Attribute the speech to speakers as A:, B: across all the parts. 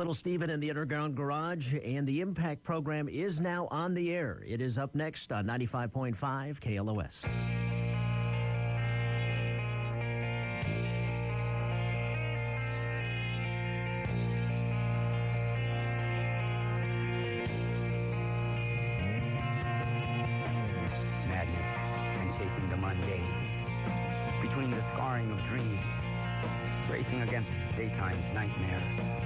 A: Little Steven in the Underground Garage, and the Impact program is now on the air. It is up next on 95.5 KLOS.
B: Madness and chasing the mundane, between the scarring of dreams, racing against daytime's nightmares,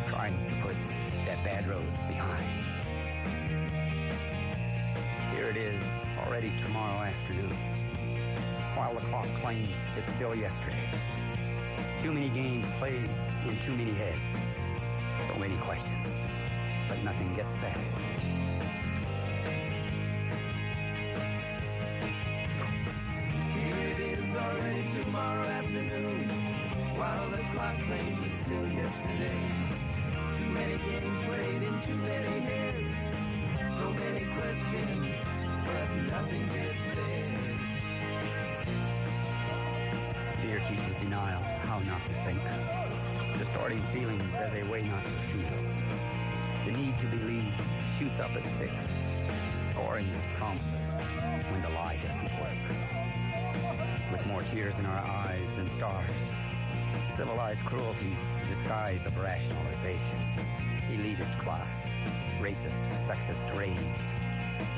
B: trying to put that bad road behind. Here it is, already tomorrow afternoon, while the clock claims it's still yesterday. Too many games played in too many heads, so many questions, but nothing gets said.
C: Here it is, already tomorrow afternoon, while the clock claims it's still yesterday. Too many games played in too many heads, so many questions, but nothing gets said.
B: Fear teaches denial how not to think, distorting feelings as a way not to feel. The need to believe shoots up its fixed, scoring its promises when the lie doesn't work. With more tears in our eyes than stars, civilized cruelties disguise of rationalization, elitist class, racist, sexist rage,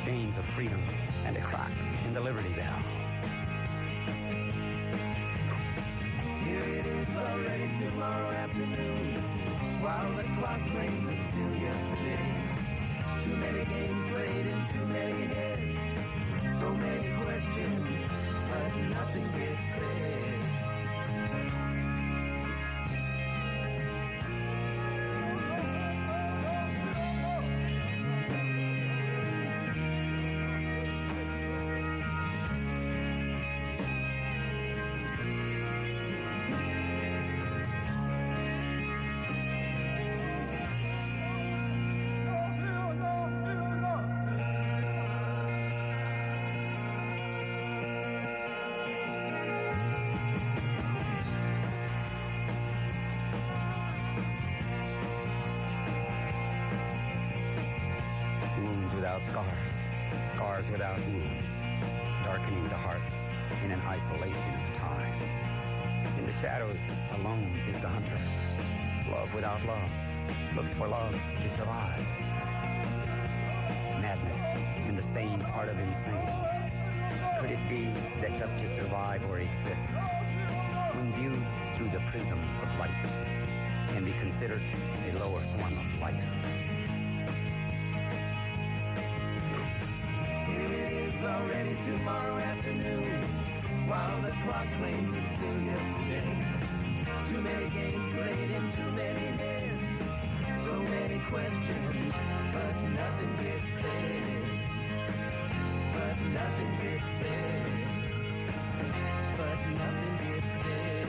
B: chains of freedom, and a crack in the Liberty Bell.
C: Here it is, already tomorrow afternoon, while the clock claims it's still yesterday. Too many games played in too many heads, so many questions, but nothing gets said.
B: Scars, scars without wounds, darkening the heart in an isolation of time. In the shadows, alone is the hunter. Love without love looks for love to survive. Madness in the sane art of insane. Could it be that just to survive or exist, when viewed through the prism of light, can be considered a lower form of life?
C: It's already tomorrow afternoon, while the clock claims it's still yesterday. Too many games played in too many heads, so many questions, but nothing gets said. But nothing gets said. But nothing gets said.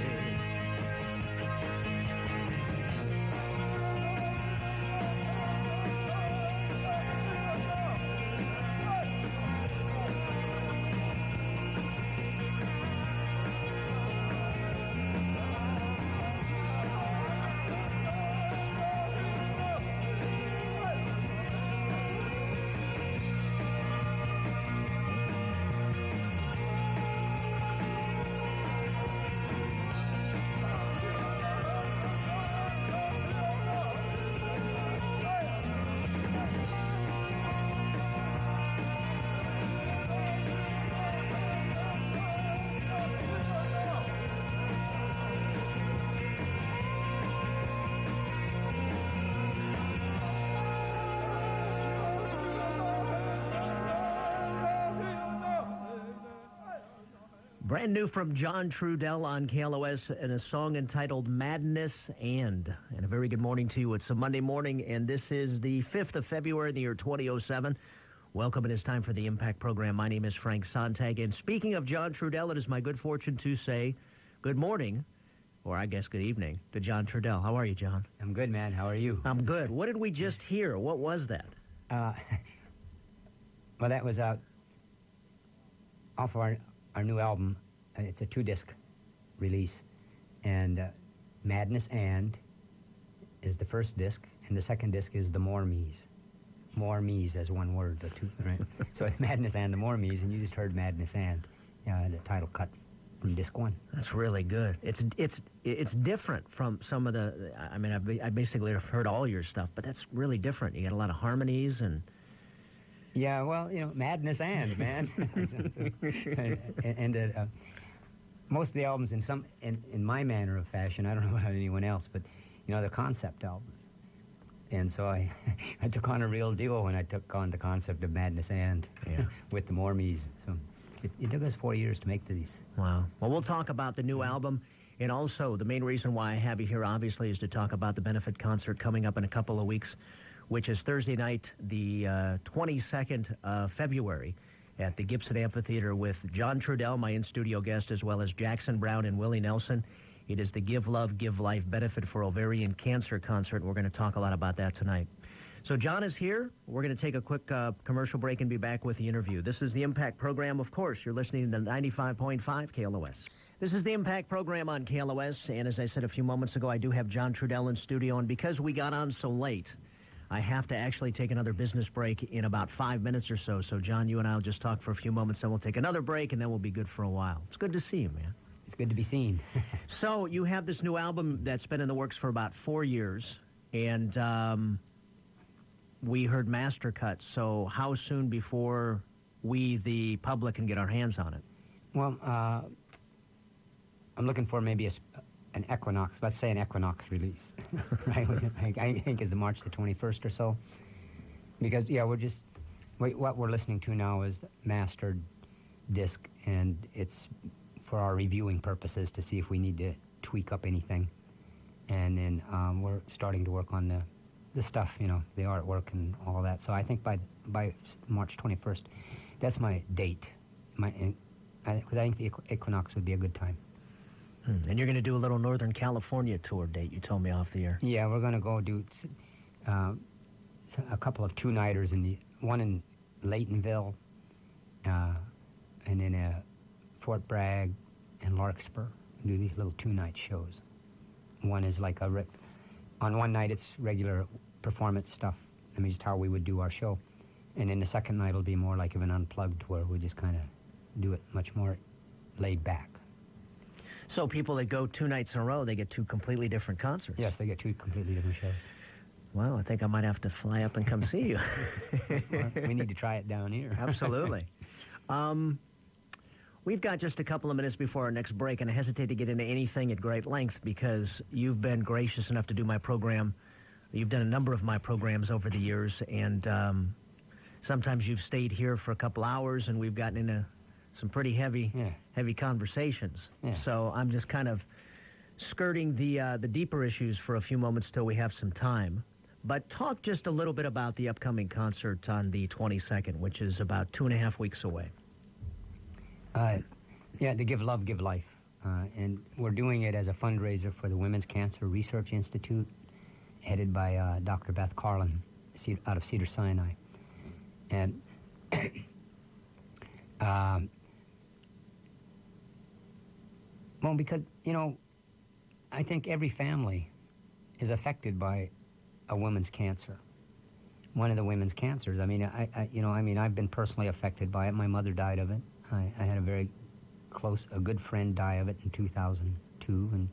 A: Brand new from John Trudell on KLOS, and a song entitled Madness And a very good morning to you. It's a Monday morning, and this is the 5th of February in the year 2007. Welcome, and it's time for the Impact program. My name is Frank Sontag, and speaking of John Trudell, it is my good fortune to say good morning, or I guess good evening, to John Trudell. How are you, John?
B: I'm good, man. How are you?
A: I'm good. What did we just hear? What was that?
B: Well, that was off of our new album. It's a 2-disc release, and Madness and is the first disc, and the second disc is the More Me's. More Me's as one word, the two, right? So it's Madness and the More Me's, and you just heard Madness and the title cut from disc 1.
A: That's really good. It's different from some of the. I mean, I basically have heard all your stuff, but that's really different. You got a lot of harmonies and.
B: Yeah, well, Madness and man, and most of the albums in my manner of fashion. I don't know about anyone else, but they're concept albums, and so I took on a real duo when I took on the concept of Madness and with the More Me's. So it took us 4 years to make these.
A: Wow. Well, we'll talk about the new album, and also the main reason why I have you here, obviously, is to talk about the benefit concert coming up in a couple of weeks, which is Thursday night, the 22nd of February, at the Gibson Amphitheater with John Trudell, my in-studio guest, as well as Jackson Brown and Willie Nelson. It is the Give Love, Give Life Benefit for Ovarian Cancer concert. We're going to talk a lot about that tonight. So John is here. We're going to take a quick commercial break and be back with the interview. This is the Impact Program. Of course, you're listening to 95.5 KLOS. This is the Impact Program on KLOS, and as I said a few moments ago, I do have John Trudell in studio, and because we got on so late, I have to actually take another business break in about 5 minutes or so. So, John, you and I will just talk for a few moments, then we'll take another break, and then we'll be good for a while. It's good to see you, man.
B: It's good to be seen.
A: So, you have this new album that's been in the works for about 4 years, and we heard master cuts. So, how soon before we, the public, can get our hands on it?
B: Well, I'm looking for maybe an Equinox, let's say an Equinox release, right? I think is the March the 21st or so. Because, what we're listening to now is the mastered disc, and it's for our reviewing purposes to see if we need to tweak up anything. And then we're starting to work on the stuff, the artwork and all that. So I think by March 21st, that's my date. Because I think the Equinox would be a good time.
A: And you're going to do a little Northern California tour date, you told me off the air.
B: Yeah, we're going to go do a couple of two-nighters, one in Laytonville, and then Fort Bragg and Larkspur. Do these little two-night shows. One is like on one night it's regular performance stuff. I mean, just how we would do our show. And then the second night will be more like an unplugged where we just kind of do it much more laid back.
A: So people that go 2 nights in a row, they get 2 completely different concerts.
B: Yes, they get 2 completely different shows.
A: Well, I think I might have to fly up and come see you.
B: Well, we need to try it down here.
A: Absolutely. We've got just a couple of minutes before our next break, and I hesitate to get into anything at great length because you've been gracious enough to do my program. You've done a number of my programs over the years, and sometimes you've stayed here for a couple hours, and we've gotten into some pretty heavy conversations. Yeah. So I'm just kind of skirting the deeper issues for a few moments till we have some time. But talk just a little bit about the upcoming concert on the 22nd, which is about 2.5 weeks away.
B: The Give Love, Give Life. And we're doing it as a fundraiser for the Women's Cancer Research Institute, headed by Dr. Beth Carlin out of Cedars-Sinai. And well, because, I think every family is affected by a woman's cancer. One of the women's cancers. I mean, I've been personally affected by it. My mother died of it. I had a very a good friend die of it in 2002,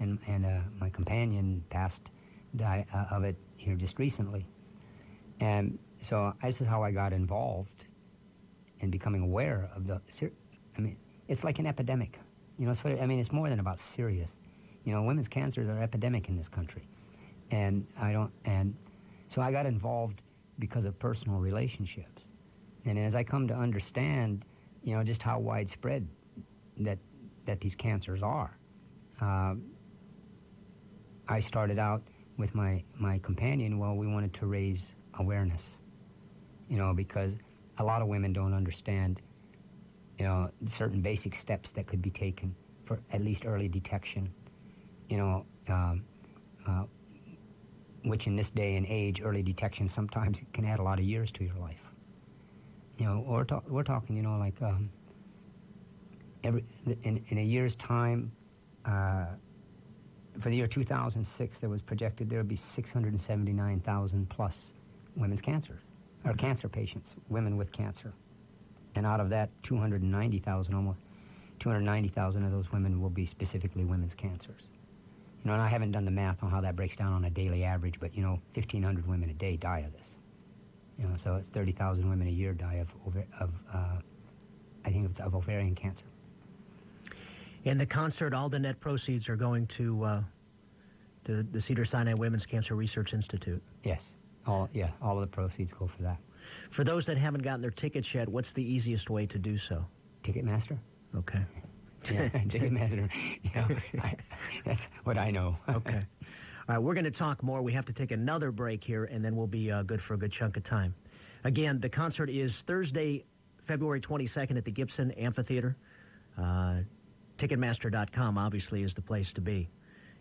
B: and my companion passed of it here just recently. And so this is how I got involved in becoming aware of it's like an epidemic. It's more than about serious. Women's cancers are epidemic in this country. And so I got involved because of personal relationships. And as I come to understand, just how widespread that these cancers are, I started out with my companion. Well, we wanted to raise awareness, because a lot of women don't understand, certain basic steps that could be taken for at least early detection, which in this day and age, early detection sometimes can add a lot of years to your life. We're talking, in a year's time, for the year 2006, there was projected there would be 679,000 plus women's cancer, or cancer patients, women with cancer. And out of that, 290,000, almost 290,000 of those women will be specifically women's cancers. You know, and I haven't done the math on how that breaks down on a daily average, but, you know, 1,500 women a day die of this. You know, so it's 30,000 women a year die I think it's of ovarian cancer.
A: In the concert, all the net proceeds are going to the Cedars-Sinai Women's Cancer Research Institute.
B: Yes. All of the proceeds go for that.
A: For those that haven't gotten their tickets yet, what's the easiest way to do so?
B: Ticketmaster?
A: Okay.
B: Yeah, Ticketmaster. Yeah, that's what I know.
A: Okay. All right, we're going to talk more. We have to take another break here, and then we'll be good for a good chunk of time. Again, the concert is Thursday, February 22nd at the Gibson Amphitheater. Ticketmaster.com, obviously, is the place to be.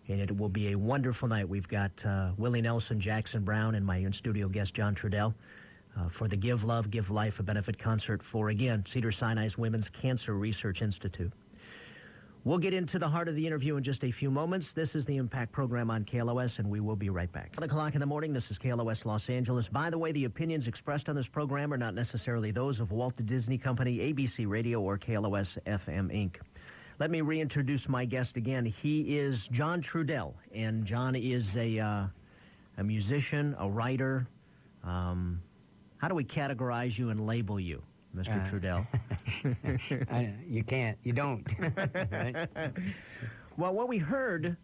A: And it will be a wonderful night. We've got Willie Nelson, Jackson Brown, and my in-studio guest, John Trudell, for the Give Love, Give Life, a benefit concert for, again, Cedars-Sinai's Women's Cancer Research Institute. We'll get into the heart of the interview in just a few moments. This is the Impact Program on KLOS, and we will be right back. 1 o'clock in the morning, this is KLOS Los Angeles. By the way, the opinions expressed on this program are not necessarily those of Walt Disney Company, ABC Radio, or KLOS-FM Inc. Let me reintroduce my guest again. He is John Trudell, and John is a musician, a writer. How do we categorize you and label you, Mr. Trudell?
B: You can't. You don't. Right?
A: Well, what we heard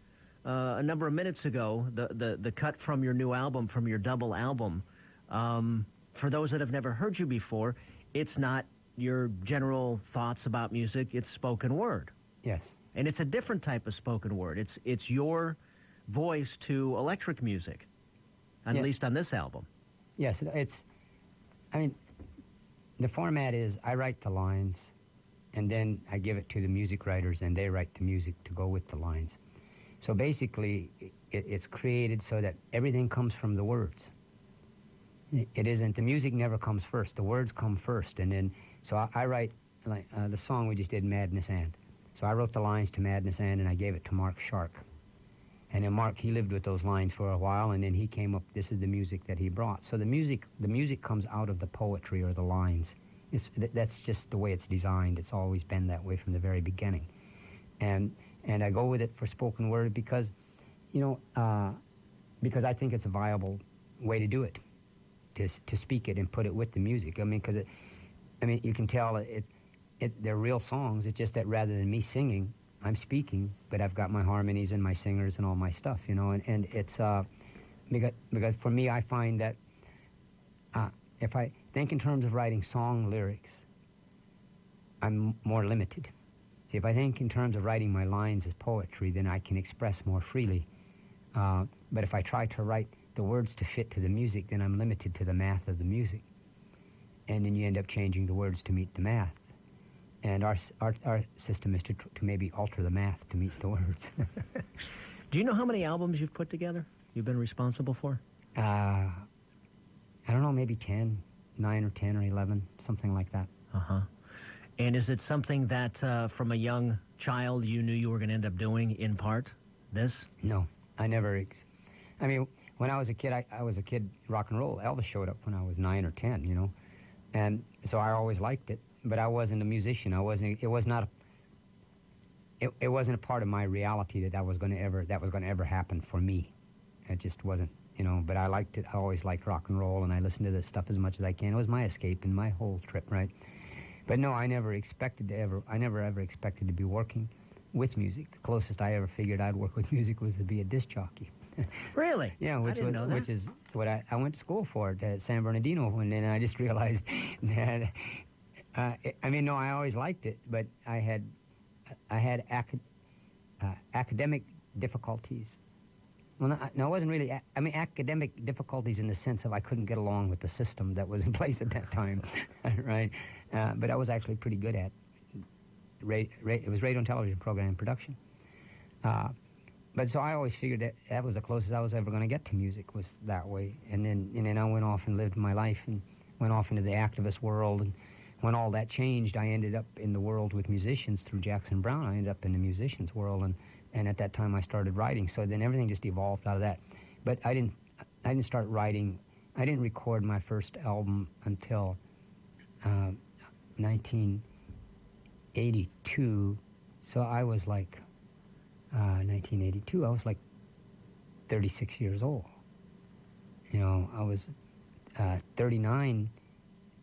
A: a number of minutes ago, the cut from your new album, from your double album, for those that have never heard you before, it's not your general thoughts about music, it's spoken word.
B: Yes.
A: And it's a different type of spoken word. It's your voice to electric music, at least on this album.
B: Yes, the format is I write the lines, and then I give it to the music writers, and they write the music to go with the lines. So basically, it's created so that everything comes from the words. It isn't, the music never comes first, the words come first, and then, so I write, like the song we just did, Madness And. So I wrote the lines to Madness And I gave it to Mark Shark. And then Mark, he lived with those lines for a while, and then he came up, this is the music that he brought. So the music comes out of the poetry or the lines. That's just the way it's designed. It's always been that way from the very beginning. And I go with it for spoken word because, because I think it's a viable way to do it, to speak it and put it with the music. I mean, because you can tell they're real songs. It's just that rather than me singing, I'm speaking, but I've got my harmonies and my singers and all my stuff, and it's because for me, I find that if I think in terms of writing song lyrics, I'm more limited. See, if I think in terms of writing my lines as poetry, then I can express more freely. But if I try to write the words to fit to the music, then I'm limited to the math of the music. And then you end up changing the words to meet the math. And our system is to maybe alter the math to meet the words.
A: Do you know how many albums you've put together, you've been responsible for?
B: I don't know, maybe 9 or 10 or 11, something like that.
A: Uh-huh. And is it something that from a young child you knew you were going to end up doing in part, this?
B: No, I never. When I was a kid, I was a kid rock and roll. Elvis showed up when I was 9 or 10, And so I always liked it. But I wasn't a musician. It wasn't a part of my reality that was going to ever happen for me. It just wasn't, But I liked it. I always liked rock and roll, and I listened to this stuff as much as I can. It was my escape in my whole trip, right? But no, I never ever expected to be working with music. The closest I ever figured I'd work with music was to be a disc jockey.
A: Really?
B: Yeah,
A: I didn't know that.
B: Which is what I went to school for at San Bernardino, and then I just realized that. I always liked it, but I had academic difficulties. Well, no, it wasn't really. Academic difficulties in the sense of I couldn't get along with the system that was in place at that time, right? But I was actually pretty good at. It was radio and television program production. But so I always figured that was the closest I was ever going to get to music, was that way. And then I went off and lived my life and went off into the activist world. And when all that changed, I ended up in the world with musicians through Jackson Brown. I ended up in the musicians world, and
D: and at that time I started writing. So then everything just evolved out of that. But I didn't start writing. I didn't record my first album until 1982. So I was like 1982. I was like 36 years old. You know, I was 39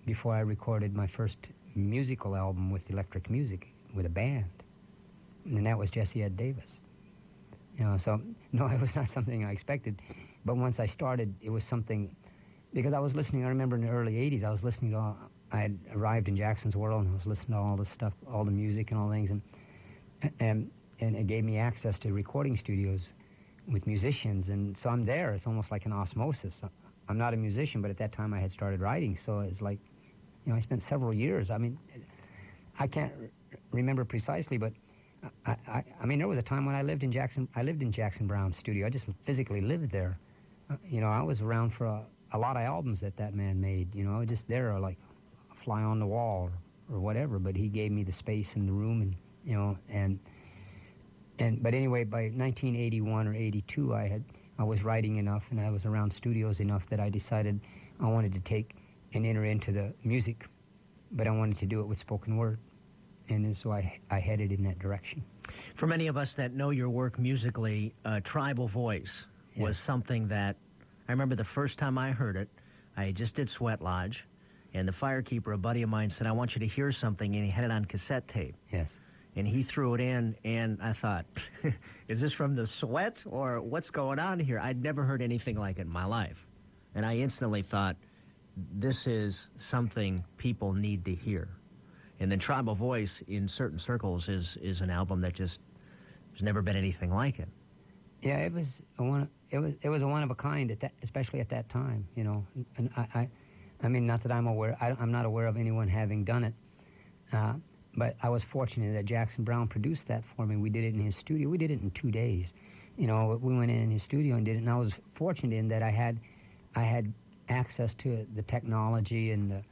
D: before I recorded my first musical album with electric music with a band, and that was Jesse Ed Davis. You know, so no, it was not something I expected, but once I started, it was something, because I was listening. I remember in the early '80s, I was listening to I had arrived in Jackson's World, and I was listening to all this stuff, all the music and all things, and it gave me access to recording studios with musicians, and so I'm there. It's almost like an osmosis. I'm not a musician, but at that time I had started writing, so it's like, you know, I spent several years. I mean, I can't remember precisely, but I mean, there was a time when I lived in Jackson Brown's studio. I just physically lived there. You know, I was around for a lot of albums that man made. You know, just there, like a fly on the wall or whatever. But he gave me the space in the room, and you know, but anyway, by 1981 or 82, I was writing enough, and I was around studios enough that I decided I wanted to take and enter into the music, but I wanted to do it with spoken word. And so I headed in that direction.
A: For many of us that know your work musically, Tribal Voice was something that I remember the first time I heard it. I just did Sweat Lodge, and the firekeeper, a buddy of mine, said, "I want you to hear something," and he had it on cassette tape.
D: Yes.
A: And he threw it in, and I thought, is this from the Sweat, or what's going on here? I'd never heard anything like it in my life. And I instantly thought, this is something people need to hear. And then Tribal Voice, in certain circles, is an album that just has never been anything like it.
D: Yeah, it was a one of a kind at that, especially at that time. You know, and I mean, not that I'm aware. I'm not aware of anyone having done it. But I was fortunate that Jackson Browne produced that for me. We did it in his studio. We did it in 2 days. You know, we went in his studio and did it. And I was fortunate in that I had access to the technology and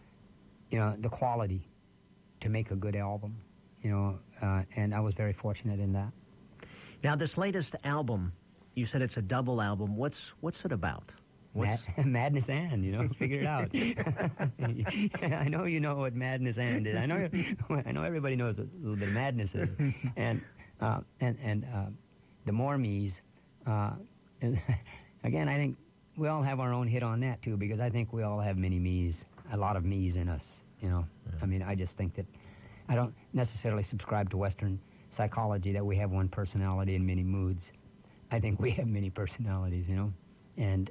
D: the quality to make a good album. You know, and I was very fortunate in that.
A: Now, this latest album, you said it's a double album. What's it about?
D: Madness and, you know, figure it out. I know you know what Madness and is. I know everybody knows what a little bit of madness is. And the more me's. And again, I think we all have our own hit on that too, because I think we all have many me's, a lot of me's in us. You know, I mean, I just think that I don't necessarily subscribe to Western psychology that we have one personality and many moods. I think we have many personalities, you know, and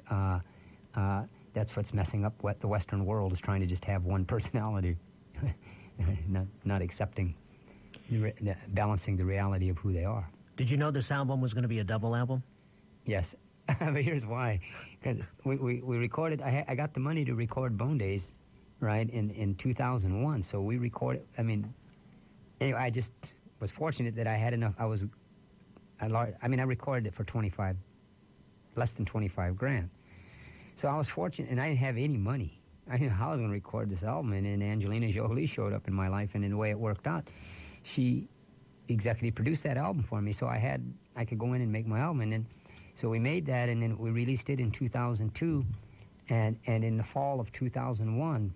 D: that's what's messing up what the Western world is trying to just have one personality, not accepting, balancing the reality of who they are.
A: Did you know this album was going to be a double album?
D: Yes, but here's why. Because we recorded, I got the money to record Bone Days, right, in 2001, so we recorded, I mean, anyway, I just was fortunate that I had enough, I recorded it for less than 25 grand. So I was fortunate, and I didn't have any money. I didn't know how I was going to record this album, and then Angelina Jolie showed up in my life, and in the way it worked out, she executive produced that album for me, so I could go in and make my album, and then, so we made that, and then we released it in 2002, and in the fall of 2001,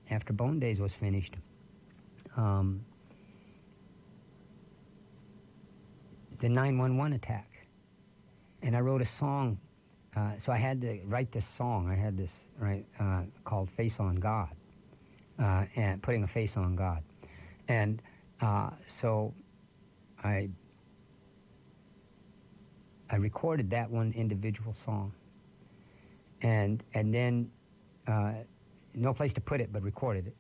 D: after Bone Days was finished, the 9/11 attack, and I wrote a song. So I had to write this song. I had this called "Face on God," and putting a face on God, and so I recorded that one individual song, and then no place to put it, but recorded it,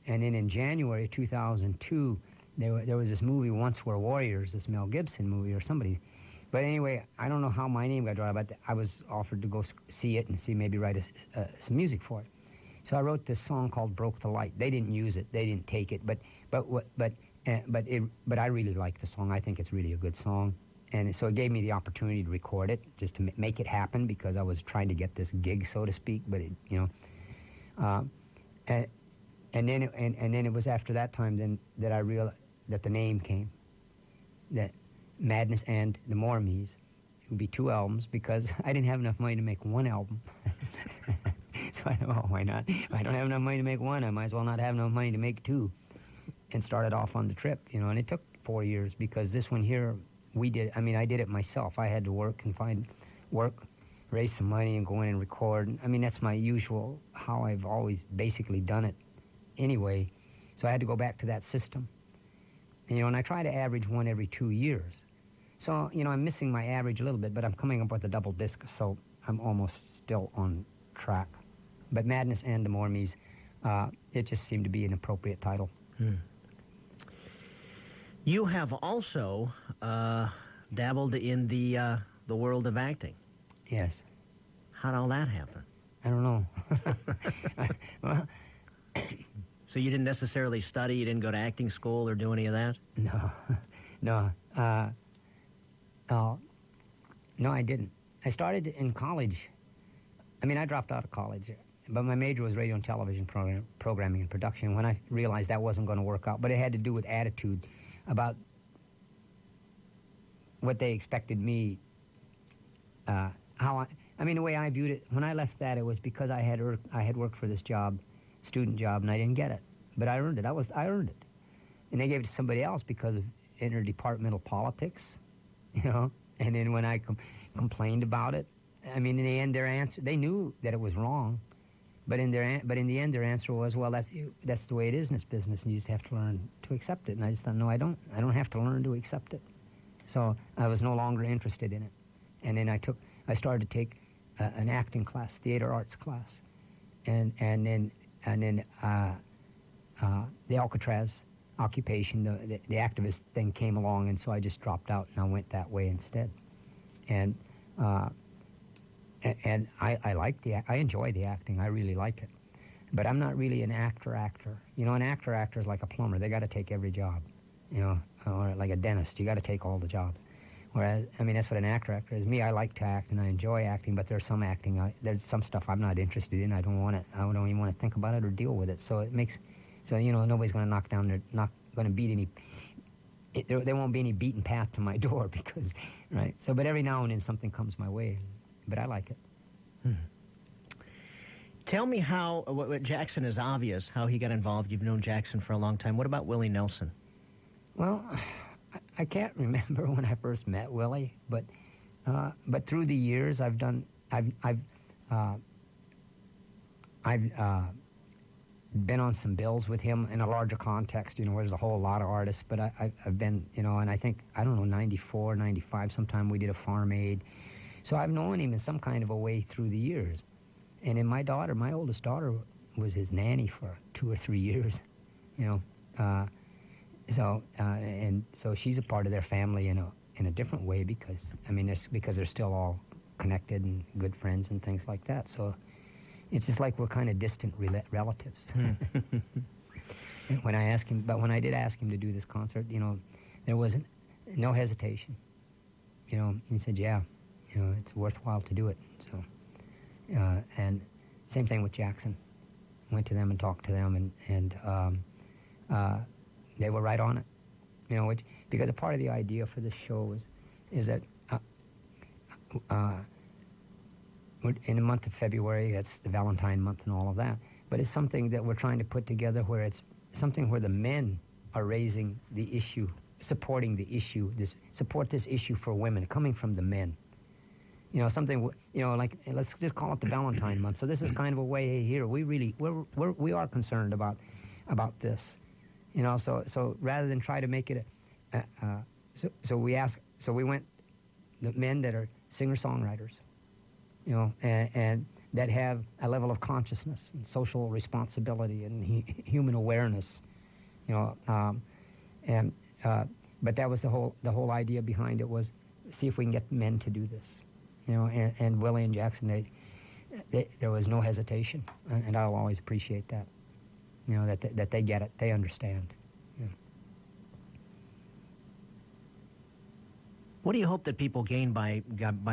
D: and then in January 2002. There was this movie, Once Were Warriors, this Mel Gibson movie or somebody. But anyway, I don't know how my name got drawn, but I was offered to go see it and maybe write some music for it. So I wrote this song called "Broke the Light." They didn't use it, they didn't take it, but I really like the song. I think it's really a good song, and so it gave me the opportunity to record it, just to make it happen, because I was trying to get this gig, so to speak. But it, you know, and then it was after that time then that I realized that the name came. That Madness and the More Me's. It would be 2 albums because I didn't have enough money to make 1 album. So I thought, well, why not? If I don't have enough money to make 1, I might as well not have enough money to make 2. And started off on the trip, and it took 4 years because this one here, I did it myself. I had to work and find work, raise some money and go in and record. I mean, that's my usual, how I've always basically done it anyway. So I had to go back to that system. And I try to average 1 every 2 years. So, I'm missing my average a little bit, but I'm coming up with a double disc, so I'm almost still on track. But Madness and the More Me's, it just seemed to be an appropriate title.
A: You have also dabbled in the world of acting.
D: Yes.
A: How'd all that happen?
D: I don't know. Well,
A: So you didn't necessarily study, you didn't go to acting school or do any of that?
D: No, I didn't. I started in college. I dropped out of college, but my major was radio and television programming and production. When I realized that wasn't going to work out, but it had to do with attitude about what they expected me, the way I viewed it, when I left that, it was because I had worked for this job, student job, and I didn't get it. But I earned it. I earned it. And they gave it to somebody else because of interdepartmental politics, And then when I complained about it, in the end, their answer, they knew that it was wrong. But in the end, their answer was, well, that's the way it is in this business, and you just have to learn to accept it. And I just thought, no, I don't have to learn to accept it. So I was no longer interested in it. And then I started to take an acting class, theater arts class, and then the Alcatraz occupation, the activist thing came along, and so I just dropped out and I went that way instead. And I enjoy the acting. I really like it. But I'm not really an actor. An actor is like a plumber. They got to take every job, or like a dentist. You got to take all the jobs. Whereas, that's what an actor is. Me, I like to act and I enjoy acting, but there's some acting, there's some stuff I'm not interested in. I don't even want to think about it or deal with it. So nobody's going to knock down, not going to beat any, there won't be any beaten path to my door because, right? So, but every now and then something comes my way, but I like it.
A: Tell me how, what Jackson is obvious, how he got involved. You've known Jackson for a long time. What about Willie Nelson?
D: Well, I can't remember when I first met Willie, but through the years I've been on some bills with him in a larger context, where there's a whole lot of artists, but I've been, and I think, 94, 95, sometime we did a Farm Aid. So I've known him in some kind of a way through the years. And then my oldest daughter was his nanny for 2 or 3 years, So she's a part of their family in a different way because they're still all connected and good friends and things like that. So it's just like we're kind of distant relatives. When I did ask him to do this concert, there wasn't no hesitation. He said, yeah, it's worthwhile to do it. So, and same thing with Jackson. Went to them and talked to them, and they were right on it. Because a part of the idea for this show is that in the month of February, that's the Valentine month and all of that, but it's something that we're trying to put together where it's something where the men are raising the issue, supporting the issue, support this issue for women, coming from the men. Something, like, let's just call it the Valentine month. So this is kind of a way here. We are concerned about this. So rather than try to make it so we went the men that are singer-songwriters, and that have a level of consciousness and social responsibility and human awareness, but that was the whole idea behind it, was see if we can get men to do this, and Willie and Jackson, there was no hesitation, and I'll always appreciate that. That they get it, they understand.
A: What do you hope that people gain by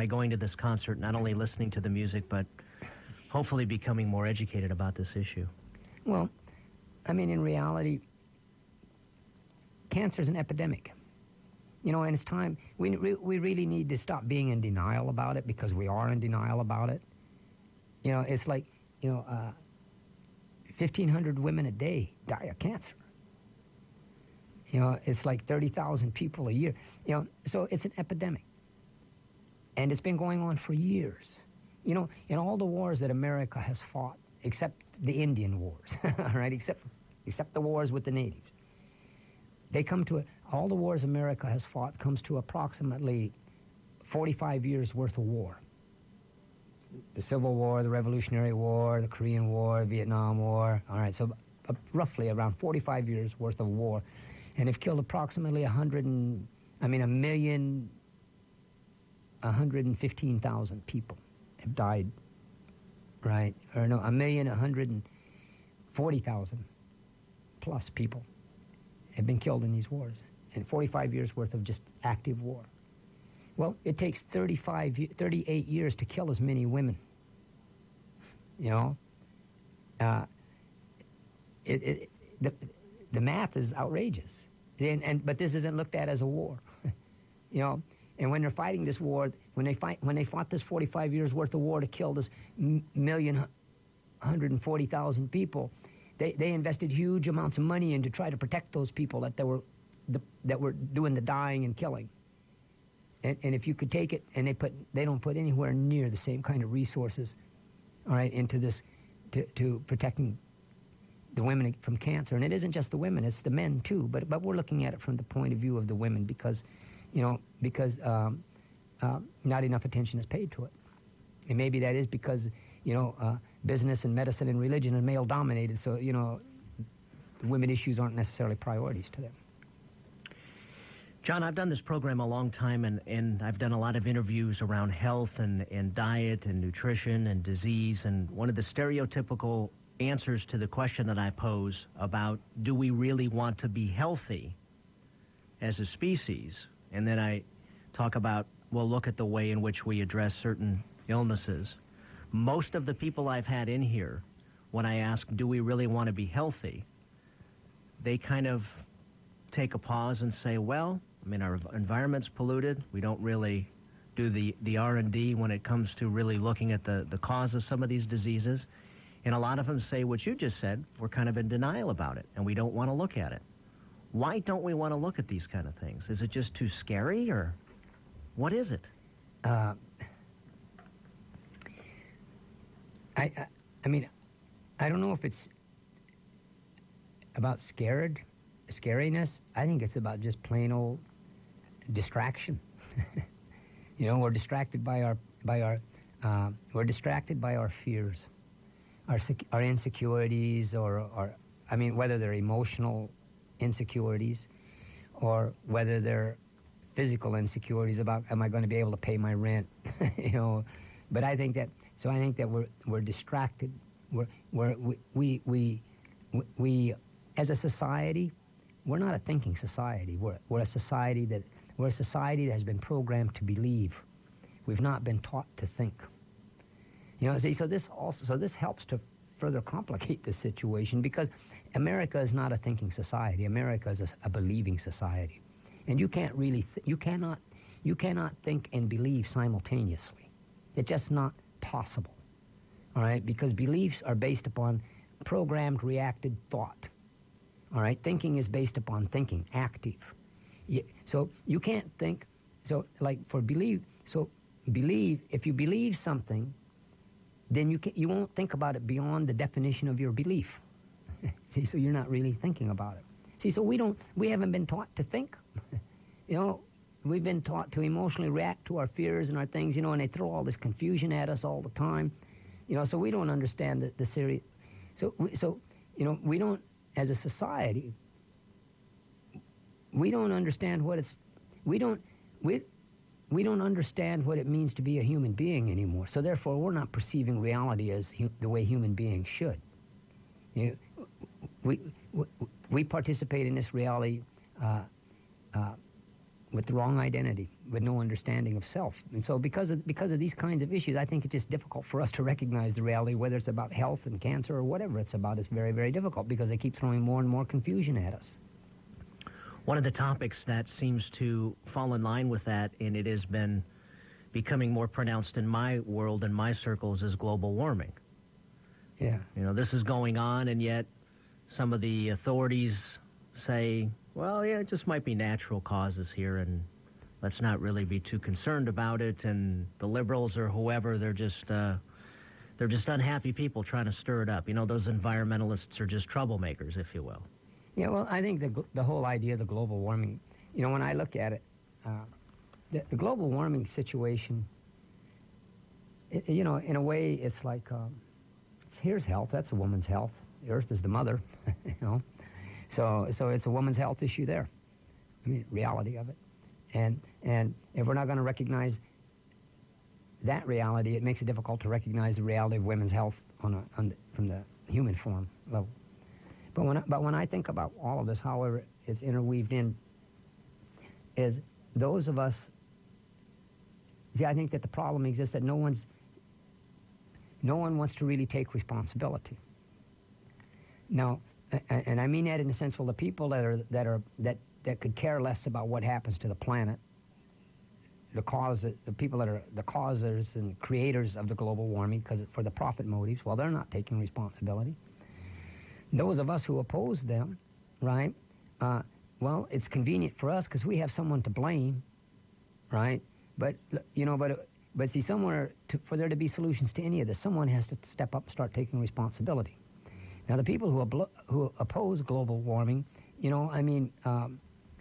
A: going to this concert, not only listening to the music, but hopefully becoming more educated about this issue?
D: Well, in reality, cancer is an epidemic. And it's time. We really need to stop being in denial about it, because we are in denial about it. It's like, 1,500 women a day die of cancer. It's like 30,000 people a year. So it's an epidemic. And it's been going on for years. In all the wars that America has fought, except the Indian wars, all right, except the wars with the natives, they come to all the wars America has fought comes to approximately 45 years worth of war. The Civil War, the Revolutionary War, the Korean War, Vietnam War. All right, so roughly around 45 years worth of war, and they've killed approximately 1,115,000 people have died. Right, or no, 1,140,000 plus people have been killed in these wars, and 45 years worth of just active war. Well, it takes 38 years to kill as many women. The math is outrageous, but this isn't looked at as a war. And when they're fighting this war, when they fought this 45 years worth of war to kill this 1,140,000 people, they invested huge amounts of money in to try to protect those people that were doing the dying and killing. And if you could take it, and they don't put anywhere near the same kind of resources, all right, into this to protecting the women from cancer. And it isn't just the women; it's the men too. But we're looking at it from the point of view of the women because not enough attention is paid to it. And maybe that is because business and medicine and religion are male dominated. So the women issues aren't necessarily priorities to them.
A: John, I've done this program a long time, and I've done a lot of interviews around health and diet and nutrition and disease. And one of the stereotypical answers to the question that I pose about, do we really want to be healthy as a species? And then I talk about, well, look at the way in which we address certain illnesses. Most of the people I've had in here, when I ask, do we really want to be healthy, they kind of take a pause and say, well, our environment's polluted. We don't really do the R&D when it comes to really looking at the cause of some of these diseases. And a lot of them say what you just said, we're kind of in denial about it, and we don't want to look at it. Why don't we want to look at these kind of things? Is it just too scary, or what is it?
D: I don't know if it's about scariness. I think it's about just plain old distraction. We're distracted by our fears, our insecurities, or whether they're emotional insecurities or whether they're physical insecurities about, am I going to be able to pay my rent? But I think that we're distracted. We as a society, we're not a thinking society. We're a society that has been programmed to believe. We've not been taught to think. So this helps to further complicate the situation, because America is not a thinking society. America is a believing society, and you can't really you cannot think and believe simultaneously. It's just not possible. All right, because beliefs are based upon programmed, reacted thought. All right, thinking is based upon thinking, active. So you can't think. So if you believe something, then you won't think about it beyond the definition of your belief. See, so you're not really thinking about it. See, so we haven't been taught to think. We've been taught to emotionally react to our fears and our things, and they throw all this confusion at us all the time. So we don't understand the serious. So we don't, as a society, we don't understand we don't understand what it means to be a human being anymore. So therefore, we're not perceiving reality as the way human beings should. We participate in this reality with the wrong identity, with no understanding of self. And so because of these kinds of issues, I think it's just difficult for us to recognize the reality, whether it's about health and cancer or whatever it's about. It's very, very difficult because they keep throwing more and more confusion at us.
A: One of the topics that seems to fall in line with that, and it has been becoming more pronounced in my world and my circles, is global warming.
D: Yeah.
A: You know, this is going on, and yet some of the authorities say, well, yeah, it just might be natural causes here, and let's not really be too concerned about it. And the liberals or whoever, they're just unhappy people trying to stir it up. You know, those environmentalists are just troublemakers, if you will.
D: Yeah, well, I think the whole idea of the global warming, you know, when I look at it, the global warming situation, you know, in a way, it's like, here's health. That's a woman's health. The earth is the mother, you know. So it's a woman's health issue there. I mean, reality of it. And if we're not going to recognize that reality, it makes it difficult to recognize the reality of women's health from the human form level. But when I think about all of this, however it's interweaved in, is those of us. See, I think that the problem exists that no one wants to really take responsibility. Now, and I mean that in the sense, well, the people that could care less about what happens to the planet, the people that are the causers and creators of the global warming, because for the profit motives, well, they're not taking responsibility. Those of us who oppose them, right? Well, it's convenient for us because we have someone to blame, right? But you know, but see, for there to be solutions to any of this, someone has to step up and start taking responsibility. Now, the people who oppose global warming, you know, I mean,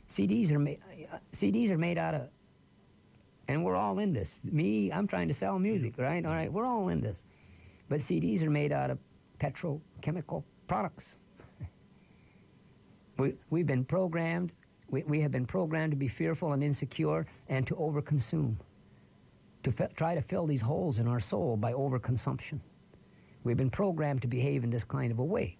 D: CDs are made out of, and we're all in this. Me, I'm trying to sell music, right? All right, we're all in this. But CDs are made out of petrochemical products. We've been programmed, we have been programmed to be fearful and insecure and to overconsume, to try to fill these holes in our soul by overconsumption. We've been programmed to behave in this kind of a way.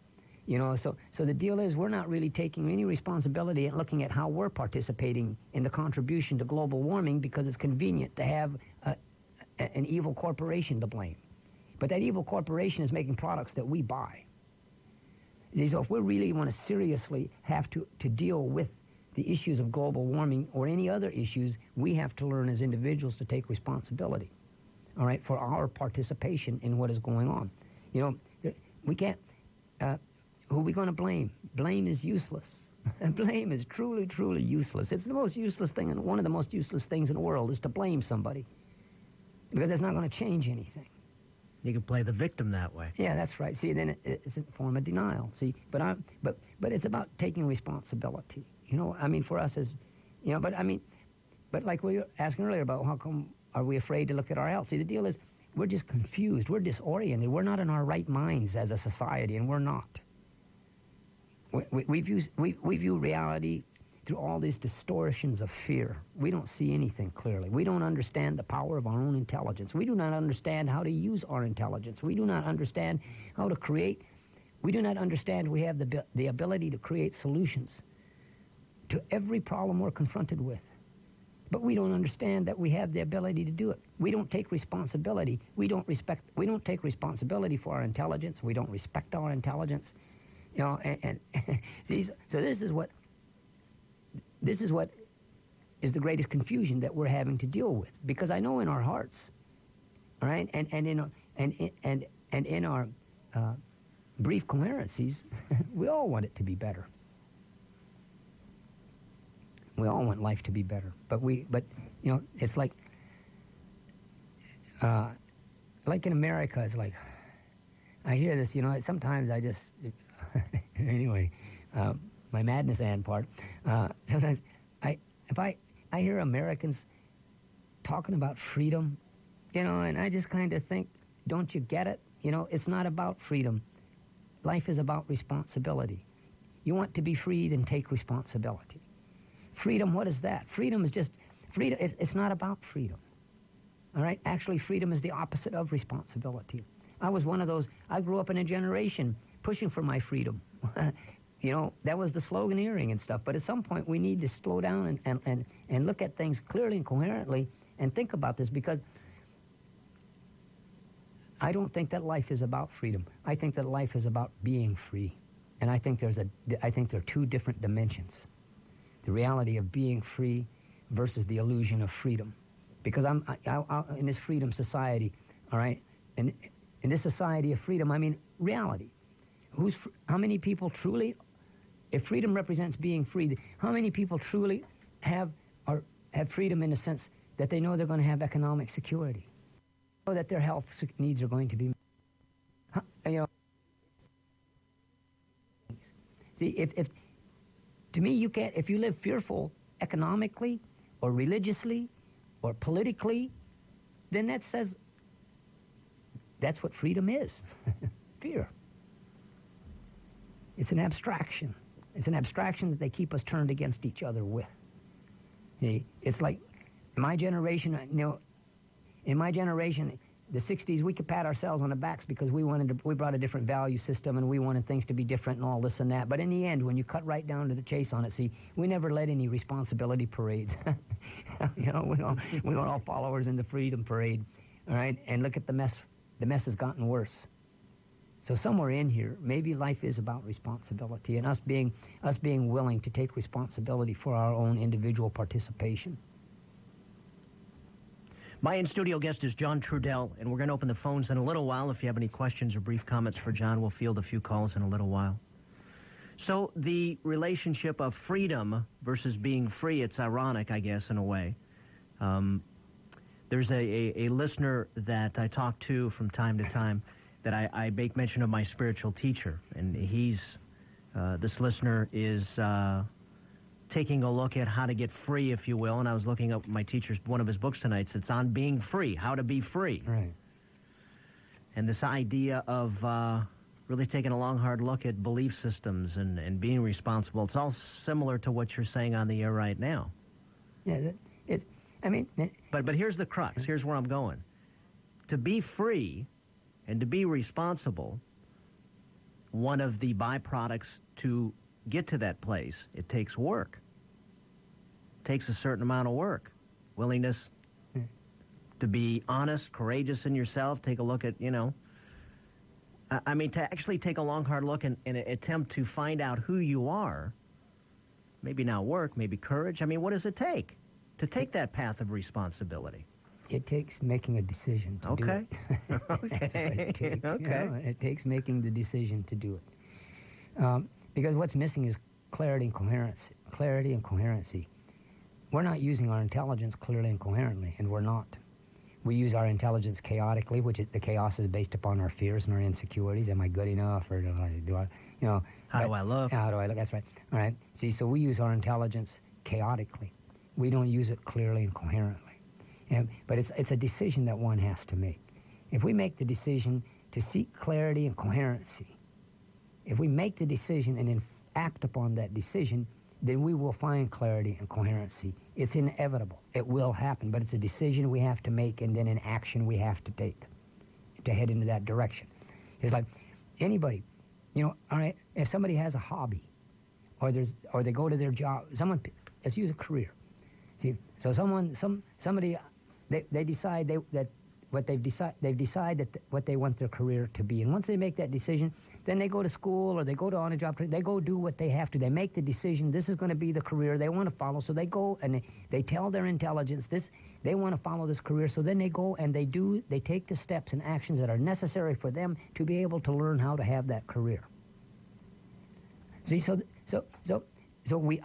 D: You know, so the deal is we're not really taking any responsibility and looking at how we're participating in the contribution to global warming because it's convenient to have an evil corporation to blame. But that evil corporation is making products that we buy. So if we really want to seriously have to deal with the issues of global warming or any other issues, we have to learn as individuals to take responsibility, all right, for our participation in what is going on. You know, we can't, who are we going to blame? Blame is useless. Blame is truly, truly useless. It's the most useless thing, and one of the most useless things in the world is to blame somebody, because it's not going to change anything.
A: You can play the victim that way.
D: Yeah, that's right. See, then it's a form of denial. See, but it's about taking responsibility. You know, I mean, for us as, you know, but like we were asking earlier about how come are we afraid to look at our health? See, the deal is we're just confused. We're disoriented. We're not in our right minds as a society, and we're not. We view reality through all these distortions of fear. We don't see anything clearly. We don't understand the power of our own intelligence. We do not understand how to use our intelligence. We do not understand how to create. We do not understand we have the ability to create solutions to every problem we're confronted with. But we don't understand that we have the ability to do it. We don't take responsibility. We don't take responsibility for our intelligence. We don't respect our intelligence. You know, and see, so this is what is the greatest confusion that we're having to deal with. Because I know in our hearts, all right, and in our brief coherencies, we all want it to be better. We all want life to be better, but you know, it's like in America, it's like I hear this. You know, sometimes I just anyway, my madness and part. Sometimes if I hear Americans talking about freedom, you know, and I just kind of think, don't you get it? You know, it's not about freedom. Life is about responsibility. You want to be free, then take responsibility. Freedom, what is that? Freedom is just, freedom, it's not about freedom. All right? Actually, freedom is the opposite of responsibility. I was one of those, I grew up in a generation pushing for my freedom. You know, that was the sloganeering and stuff. But at some point, we need to slow down and look at things clearly and coherently and think about this, because I don't think that life is about freedom. I think that life is about being free. And I think there are two different dimensions. the reality of being free versus the illusion of freedom. Because I'm in this freedom society, all right? And in this society of freedom, I mean reality. How many people truly, if freedom represents being free, how many people truly have freedom in the sense that they know they're going to have economic security, know that their health needs are going to be, you know. See, if to me, you can't, if you live fearful economically or religiously or politically, then that says that's what freedom is. Fear. It's an abstraction. It's an abstraction that they keep us turned against each other with. It's like in my generation, in my generation, the 60s, we could pat ourselves on the backs because we brought a different value system and we wanted things to be different and all this and that. But in the end, when you cut right down to the chase on it, see, we never led any responsibility parades. We were all followers in the freedom parade, all right? And look at the mess. The mess has gotten worse. So somewhere in here, maybe life is about responsibility and us being willing to take responsibility for our own individual participation.
A: My in-studio guest is John Trudell, and we're going to open the phones in a little while. If you have any questions or brief comments for John, we'll field a few calls in a little while. So the relationship of freedom versus being free, it's ironic, I guess, in a way. There's a listener that I talk to from time to time that I make mention of my spiritual teacher, and this listener is taking a look at how to get free, if you will, and I was looking up one of his books tonight. It's on being free, how to be free.
D: Right.
A: And this idea of really taking a long, hard look at belief systems and being responsible. It's all similar to what you're saying on the air right now.
D: Yeah,
A: But here's the crux. Here's where I'm going. To be free and to be responsible, one of the byproducts to get to that place, it takes work. It takes a certain amount of work. Willingness to be honest, courageous in yourself, take a look at, to actually take a long, hard look and attempt to find out who you are. Maybe not work, maybe courage. What does it take to take that path of responsibility?
D: It takes making a decision to do it.
A: Okay.
D: That's what it takes.
A: Okay.
D: It takes making the decision to do it. Because what's missing is clarity and coherency. Clarity and coherency. We're not using our intelligence clearly and coherently, and we're not. We use our intelligence chaotically, which is the chaos is based upon our fears and our insecurities. Am I good enough, or do I
A: How do I look?
D: How do I look? That's right. All right. See, so we use our intelligence chaotically. We don't use it clearly and coherently. But it's a decision that one has to make. If we make the decision to seek clarity and coherency, if we make the decision and then act upon that decision, then we will find clarity and coherency. It's inevitable. It will happen, but it's a decision we have to make and then an action we have to take to head into that direction. It's like anybody, all right, if somebody has a hobby or they go to their job, let's use a career. See, so somebody, they decide that they've decided what they want their career to be. And once they make that decision, then they go to school or they go to on a job, they go do what they have to. They make the decision, this is going to be the career they want to follow. So they go and they tell their intelligence they want to follow this career. So then they go and they take the steps and actions that are necessary for them to be able to learn how to have that career. See,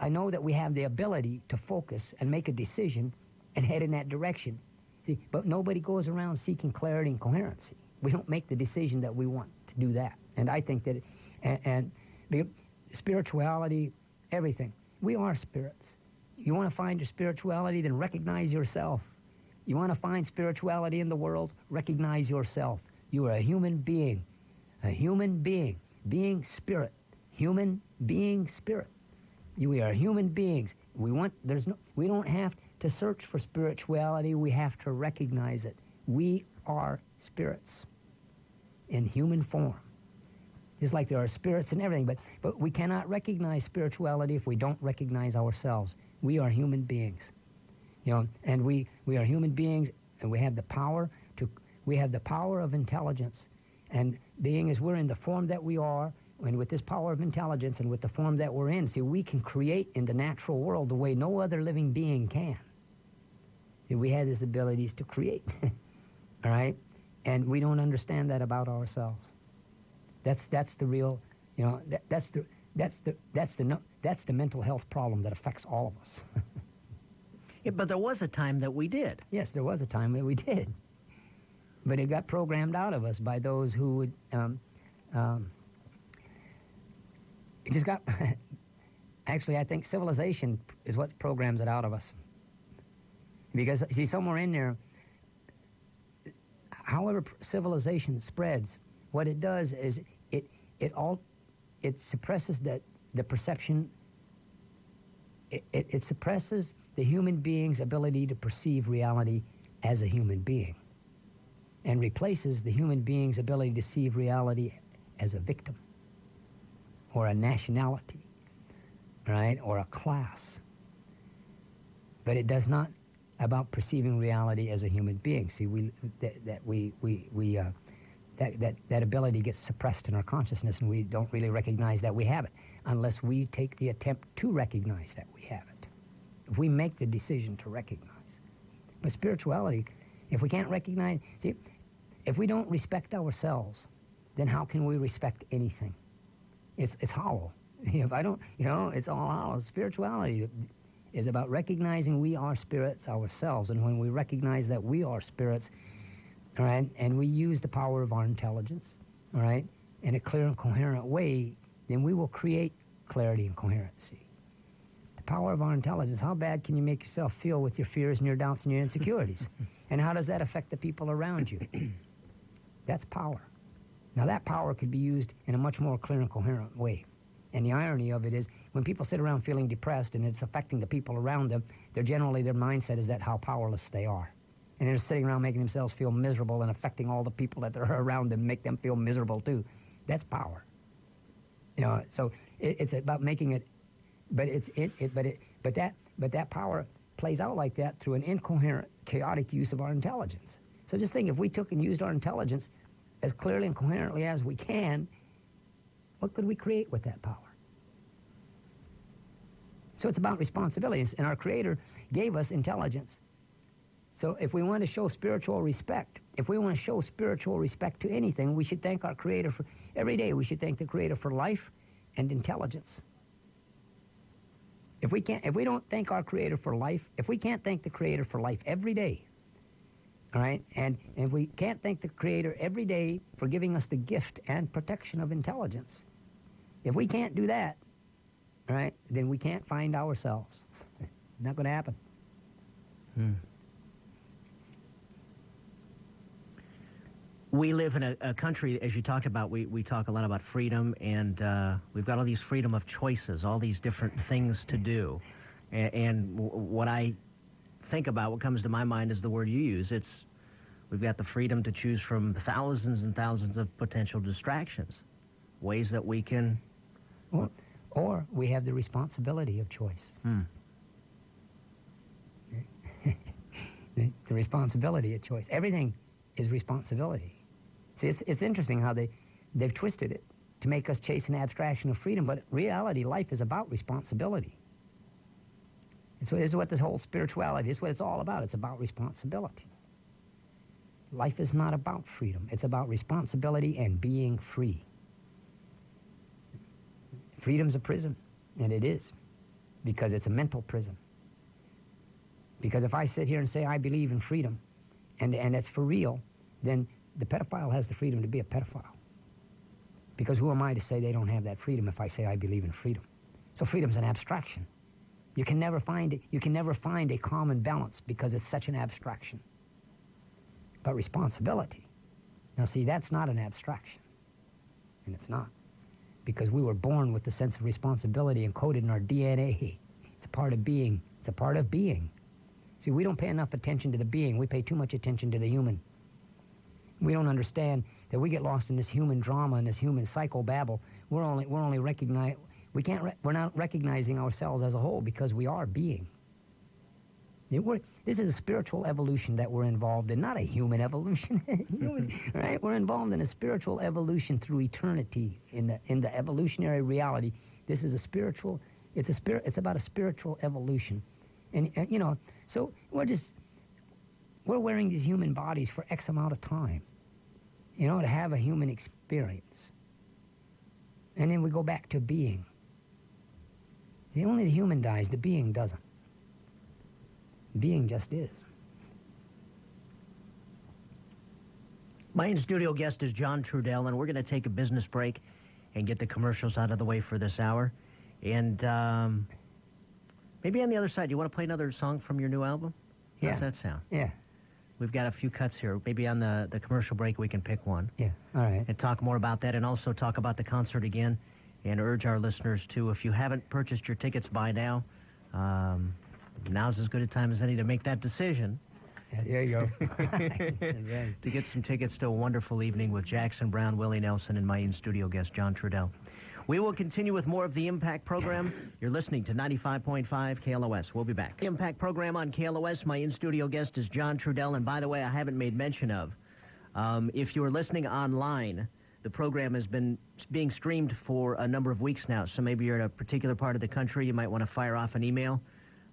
D: I know that we have the ability to focus and make a decision and head in that direction. See, but nobody goes around seeking clarity and coherency. We don't make the decision that we want to do that. And I think that, and spirituality, everything. We are spirits. You want to find your spirituality, then recognize yourself. You want to find spirituality in the world, recognize yourself. You are a human being. Being spirit. Human being spirit. We are human beings. We don't have to search for spirituality. We have to recognize it. We are spirits in human form. Just like there are spirits in everything, but we cannot recognize spirituality if we don't recognize ourselves. We are human beings. And we are human beings, and we have the power of intelligence. And being as we're in the form that we are, and with this power of intelligence and with the form that we're in, see, we can create in the natural world the way no other living being can. We have these abilities to create, all right? And we don't understand that about ourselves. That's the real, you know, that's the mental health problem that affects all of us.
A: Yeah, but there was a time that we did.
D: Yes, there was a time that we did, but it got programmed out of us by those who would. It just got. Actually, I think civilization is what programs it out of us. Because see, somewhere in there, however civilization spreads, what it does is it suppresses the perception. It suppresses the human being's ability to perceive reality as a human being, and replaces the human being's ability to perceive reality as a victim, or a nationality, right, or a class. But it does not about perceiving reality as a human being. See, that ability gets suppressed in our consciousness, and we don't really recognize that we have it unless we take the attempt to recognize that we have it. If we make the decision to recognize. But spirituality, if we can't recognize, see, if we don't respect ourselves, then how can we respect anything? It's hollow. If I don't, you know, it's all hollow. Spirituality is about recognizing we are spirits ourselves, and when we recognize that we are spirits, all right, and we use the power of our intelligence, all right, in a clear and coherent way, then we will create clarity and coherency. The power of our intelligence, how bad can you make yourself feel with your fears and your doubts and your insecurities? And how does that affect the people around you? That's power. Now that power could be used in a much more clear and coherent way. And the irony of it is, when people sit around feeling depressed and it's affecting the people around them, their mindset is that how powerless they are. And they're sitting around making themselves feel miserable and affecting all the people that are around them, make them feel miserable too. That's power. You know, so it's about making it, but that power plays out like that through an incoherent, chaotic use of our intelligence. So just think, if we took and used our intelligence as clearly and coherently as we can, what could we create with that power? So it's about responsibilities, and our Creator gave us intelligence. So if we want to show spiritual respect, if we want to show spiritual respect to anything, we should thank our Creator for, every day we should thank the Creator for life and intelligence. If we don't thank our Creator for life, if we can't thank the Creator for life every day, all right, and if we can't thank the Creator every day for giving us the gift and protection of intelligence, if we can't do that, all right, then we can't find ourselves. Not going to happen.
A: We live in a country, as you talked about, we talk a lot about freedom, and we've got all these freedom of choices, all these different things to do. And what I think about, what comes to my mind is the word you use. We've got the freedom to choose from thousands and thousands of potential distractions, ways that we can...
D: Or we have the responsibility of choice. The responsibility of choice. Everything is responsibility. See, it's interesting how they've twisted it to make us chase an abstraction of freedom, but in reality, life is about responsibility. This is what this whole spirituality, this is what it's all about. It's about responsibility. Life is not about freedom. It's about responsibility and being free. Freedom's a prison, and it is, because it's a mental prison. Because if I sit here and say I believe in freedom, and it's for real, then the pedophile has the freedom to be a pedophile. Because who am I to say they don't have that freedom if I say I believe in freedom? So freedom's an abstraction. You can never find a common balance because it's such an abstraction. But responsibility, now see, that's not an abstraction, and it's not. Because we were born with the sense of responsibility encoded in our DNA. It's a part of being. It's a part of being. See, we don't pay enough attention to the being. We pay too much attention to the human. We don't understand that we get lost in this human drama and this human psychobabble. We're not recognizing ourselves as a whole because we are being. This is a spiritual evolution that we're involved in, not a human evolution. Right? We're involved in a spiritual evolution through eternity in the evolutionary reality. This is a spiritual. It's about a spiritual evolution, and so we're wearing these human bodies for X amount of time, to have a human experience, and then we go back to being. See, only the human dies, the being doesn't. Being just is.
A: My in-studio guest is John Trudell, and we're going to take a business break and get the commercials out of the way for this hour. And maybe on the other side, you want to play another song from your new album?
D: Yeah.
A: How's that sound?
D: Yeah.
A: We've got a few cuts here. Maybe on the commercial break we can pick one.
D: Yeah, all right.
A: And talk more about that, and also talk about the concert again, and urge our listeners to, if you haven't purchased your tickets by now, now's as good a time as any to make that decision.
D: Yeah, there you go. Right.
A: To get some tickets to a wonderful evening with Jackson Browne, Willie Nelson, and my in-studio guest, John Trudell. We will continue with more of the Impact program. You're listening to 95.5 KLOS. We'll be back. The Impact program on KLOS. My in-studio guest is John Trudell. And by the way, I haven't made mention of, if you're listening online, the program has been being streamed for a number of weeks now. So maybe you're in a particular part of the country. You might want to fire off an email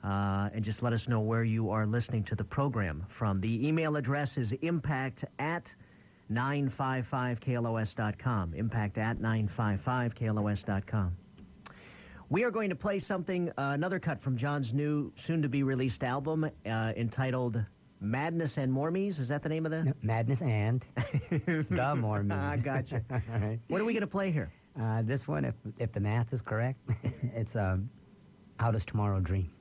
A: and just let us know where you are listening to the program from. The email address is impact@955klos.com. Impact@955klos.com. We are going to play something, another cut from John's new, soon-to-be-released album entitled Madness and Mormies. Is that the name of that?
D: No, Madness and the Mormons.
A: I gotcha.
D: All right.
A: What are we going to play here?
D: This one, if the math is correct, it's How Does Tomorrow Dream?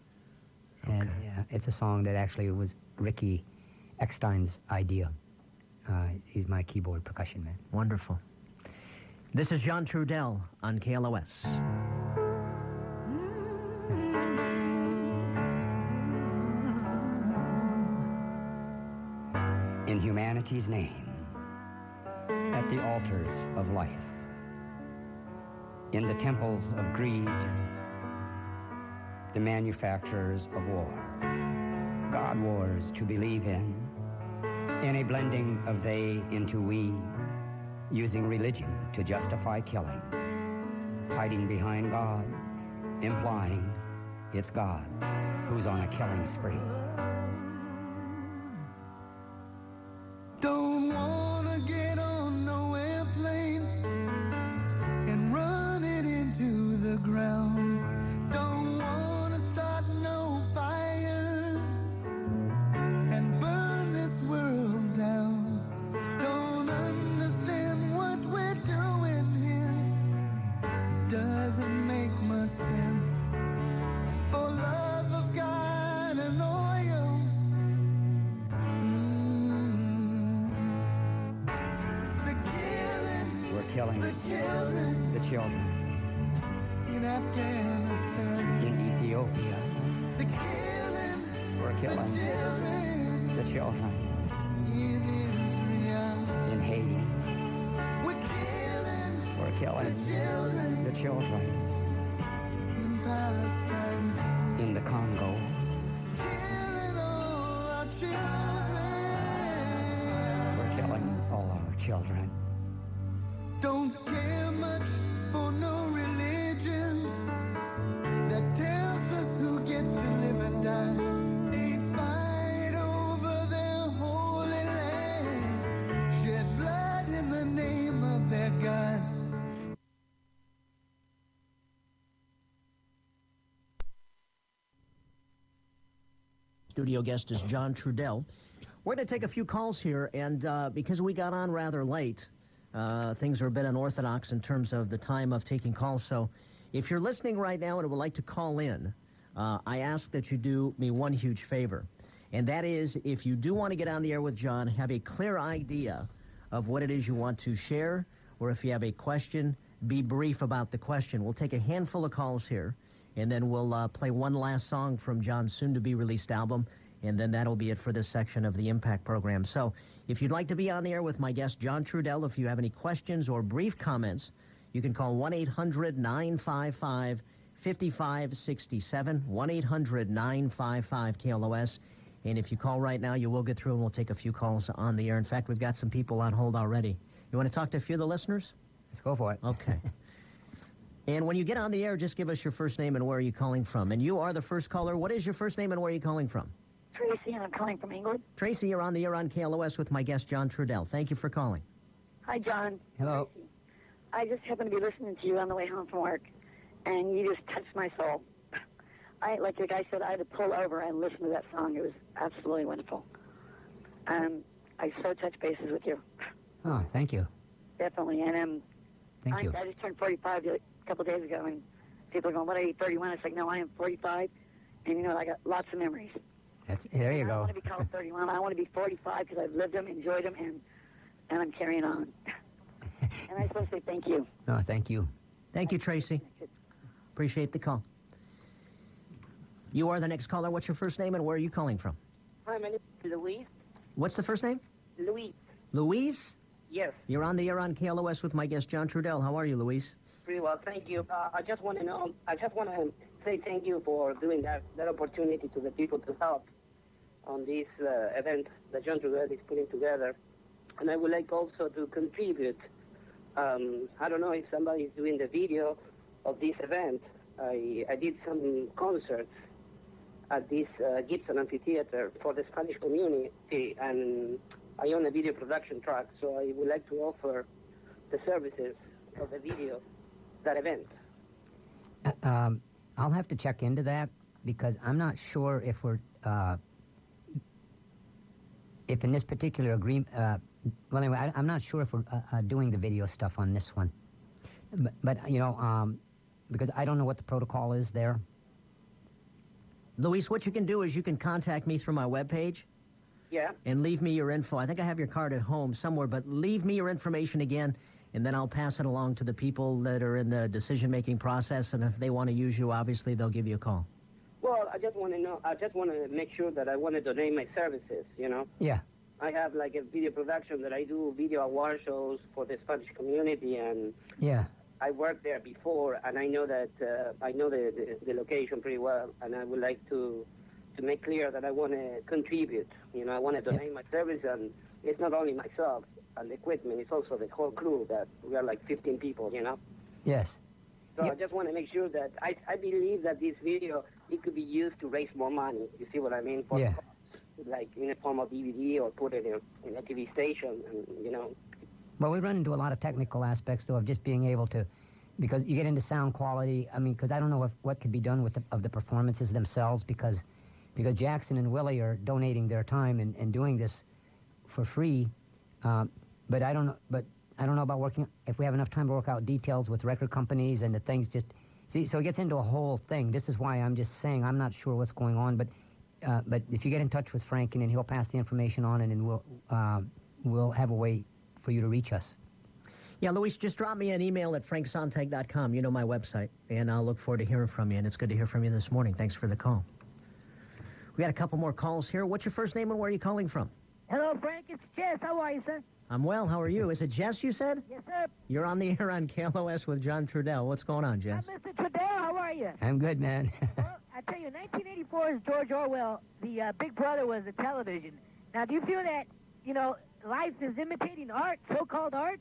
D: And it's a song that actually was Ricky Eckstein's idea. He's my keyboard percussion man.
A: Wonderful. This is John Trudell on KLOS.
D: In humanity's name, at the altars of life, in the temples of greed, the manufacturers of war, God wars to believe in a blending of they into we, using religion to justify killing, hiding behind God, implying it's God who's on a killing spree.
C: Don't wanna get on no airplane and run it into the ground. Don't wanna start no fire and burn this world down. Don't understand what we're doing here. Doesn't make much sense. For love of God and oil.
D: We're killing
C: The
D: children
C: in Afghanistan.
D: in Ethiopia.
C: The killing
D: We're killing the children
C: in Israel.
D: in Haiti.
C: We're
D: We're killing the children
C: in Palestine.
D: in the Congo.
C: Killing all our children.
D: We're killing all our children.
C: Don't care much for no religion that tells us who gets to live and die. They fight over their holy land, shed blood in the name of their gods.
A: Studio guest is John Trudell. We're going to take a few calls here, and because we got on rather late, things are a bit unorthodox in terms of the time of taking calls. So if you're listening right now and would like to call in, I ask that you do me one huge favor. And that is, if you do want to get on the air with John, have a clear idea of what it is you want to share, or if you have a question, be brief about the question. We'll take a handful of calls here, and then we'll play one last song from John's soon-to-be-released album, and then that'll be it for this section of the Impact program. So if you'd like to be on the air with my guest, John Trudell, if you have any questions or brief comments, you can call 1-800-955 5567, 1-800-955-KLOS. And if you call right now, you will get through, and we'll take a few calls on the air. In fact, we've got some people on hold already. You want to talk to a few of the listeners?
D: Let's go for it.
A: Okay. And when you get on the air, just give us your first name and where are you calling from. And you are the first caller. What is your first name and where are you calling from?
E: Tracy, and I'm calling from England.
A: Tracy, you're on the air on KLOS with my guest, John Trudell. Thank you for calling.
E: Hi, John.
D: Hello.
E: Tracy. I just happened to be listening to you on the way home from work, and you just touched my soul. Like the guy said, I had to pull over and listen to that song. It was absolutely wonderful. I so touched bases with you.
D: Oh, thank you.
E: Definitely. And
D: Thank you.
E: I just turned 45 a couple of days ago, and people are going, what are you, 31? It's like, no, I am 45, and, you know, I got lots of memories.
D: There you
E: I don't
D: go.
E: want to be called 31. I want to be 45 because I've lived them, enjoyed them, and I'm carrying on. And I just want to say thank you.
D: No, thank you.
A: Thank you, Tracy. Appreciate the call. You are the next caller. What's your first name and where are you calling from?
F: Hi, my name is Louise.
A: What's the first name?
F: Louise.
A: Louise?
F: Yes,
A: You're on the air on KLOS with my guest, John Trudell. How are you, Louise?
F: pretty well. Thank you. I just want to say thank you for doing that opportunity to the people to help on this event that John Trudell is putting together. And I would like also to contribute. I don't know if somebody is doing the video of this event. I did some concerts at this Gibson Amphitheater for the Spanish community, and I own a video production truck, so I would like to offer the services of the video, that event.
D: I'll have to check into that because I'm not sure if we're, if in this particular agreement, well, anyway, I'm not sure if we're doing the video stuff on this one. But you know, because I don't know what the protocol is there.
A: Luis, what you can do is you can contact me through my webpage
F: Yeah.
A: and leave me your info. I think I have your card at home somewhere, but leave me your information again, and then I'll pass it along to the people that are in the decision-making process, and if they want to use you, obviously, they'll give you a call.
F: Well, I just want to make sure that I want to donate my services, you know.
D: Yeah.
F: I have like a video production that I do video award shows for the Spanish community, and
D: Yeah.
F: I worked there before, and I know that I know the location pretty well, and I would like to make clear that I want to contribute. You know, I want to donate my service, and it's not only myself and the equipment; it's also the whole crew. That we are like 15 people. You know.
D: Yes.
F: So
D: Yep.
F: I just want to make sure that I believe that this video it could be used to raise more money. You see what I mean? For
D: Yeah.
F: like in the form of DVD or put it in a TV station, and you know.
D: Well, we run into a lot of technical aspects, though, of just being able to, because you get into sound quality. I mean, because I don't know what could be done with the performances themselves, because Jackson and Willie are donating their time and doing this for free. But I don't know about working, if we have enough time to work out details with record companies and the things just, see, so it gets into a whole thing. This is why I'm just saying I'm not sure what's going on, but if you get in touch with Frank, and then he'll pass the information on, and then we'll have a way for you to reach us.
A: Yeah, Luis, just drop me an email at franksontag.com. You know my website, and I'll look forward to hearing from you, and it's good to hear from you this morning. Thanks for the call. We got a couple more calls here. What's your first name and where are you calling from?
E: Hello, Frank. It's Jess. How are you, sir?
A: I'm well. How are you? Is it Jess, you said?
E: Yes, sir.
A: You're on the air on KLOS with John Trudell. What's going on, Jess?
E: Mr. Trudell. How are you?
D: I'm good, man.
E: Well, I tell you, 1984 is George Orwell. The Big Brother was the television. Now, do you feel that, you know, life is imitating art, so-called art?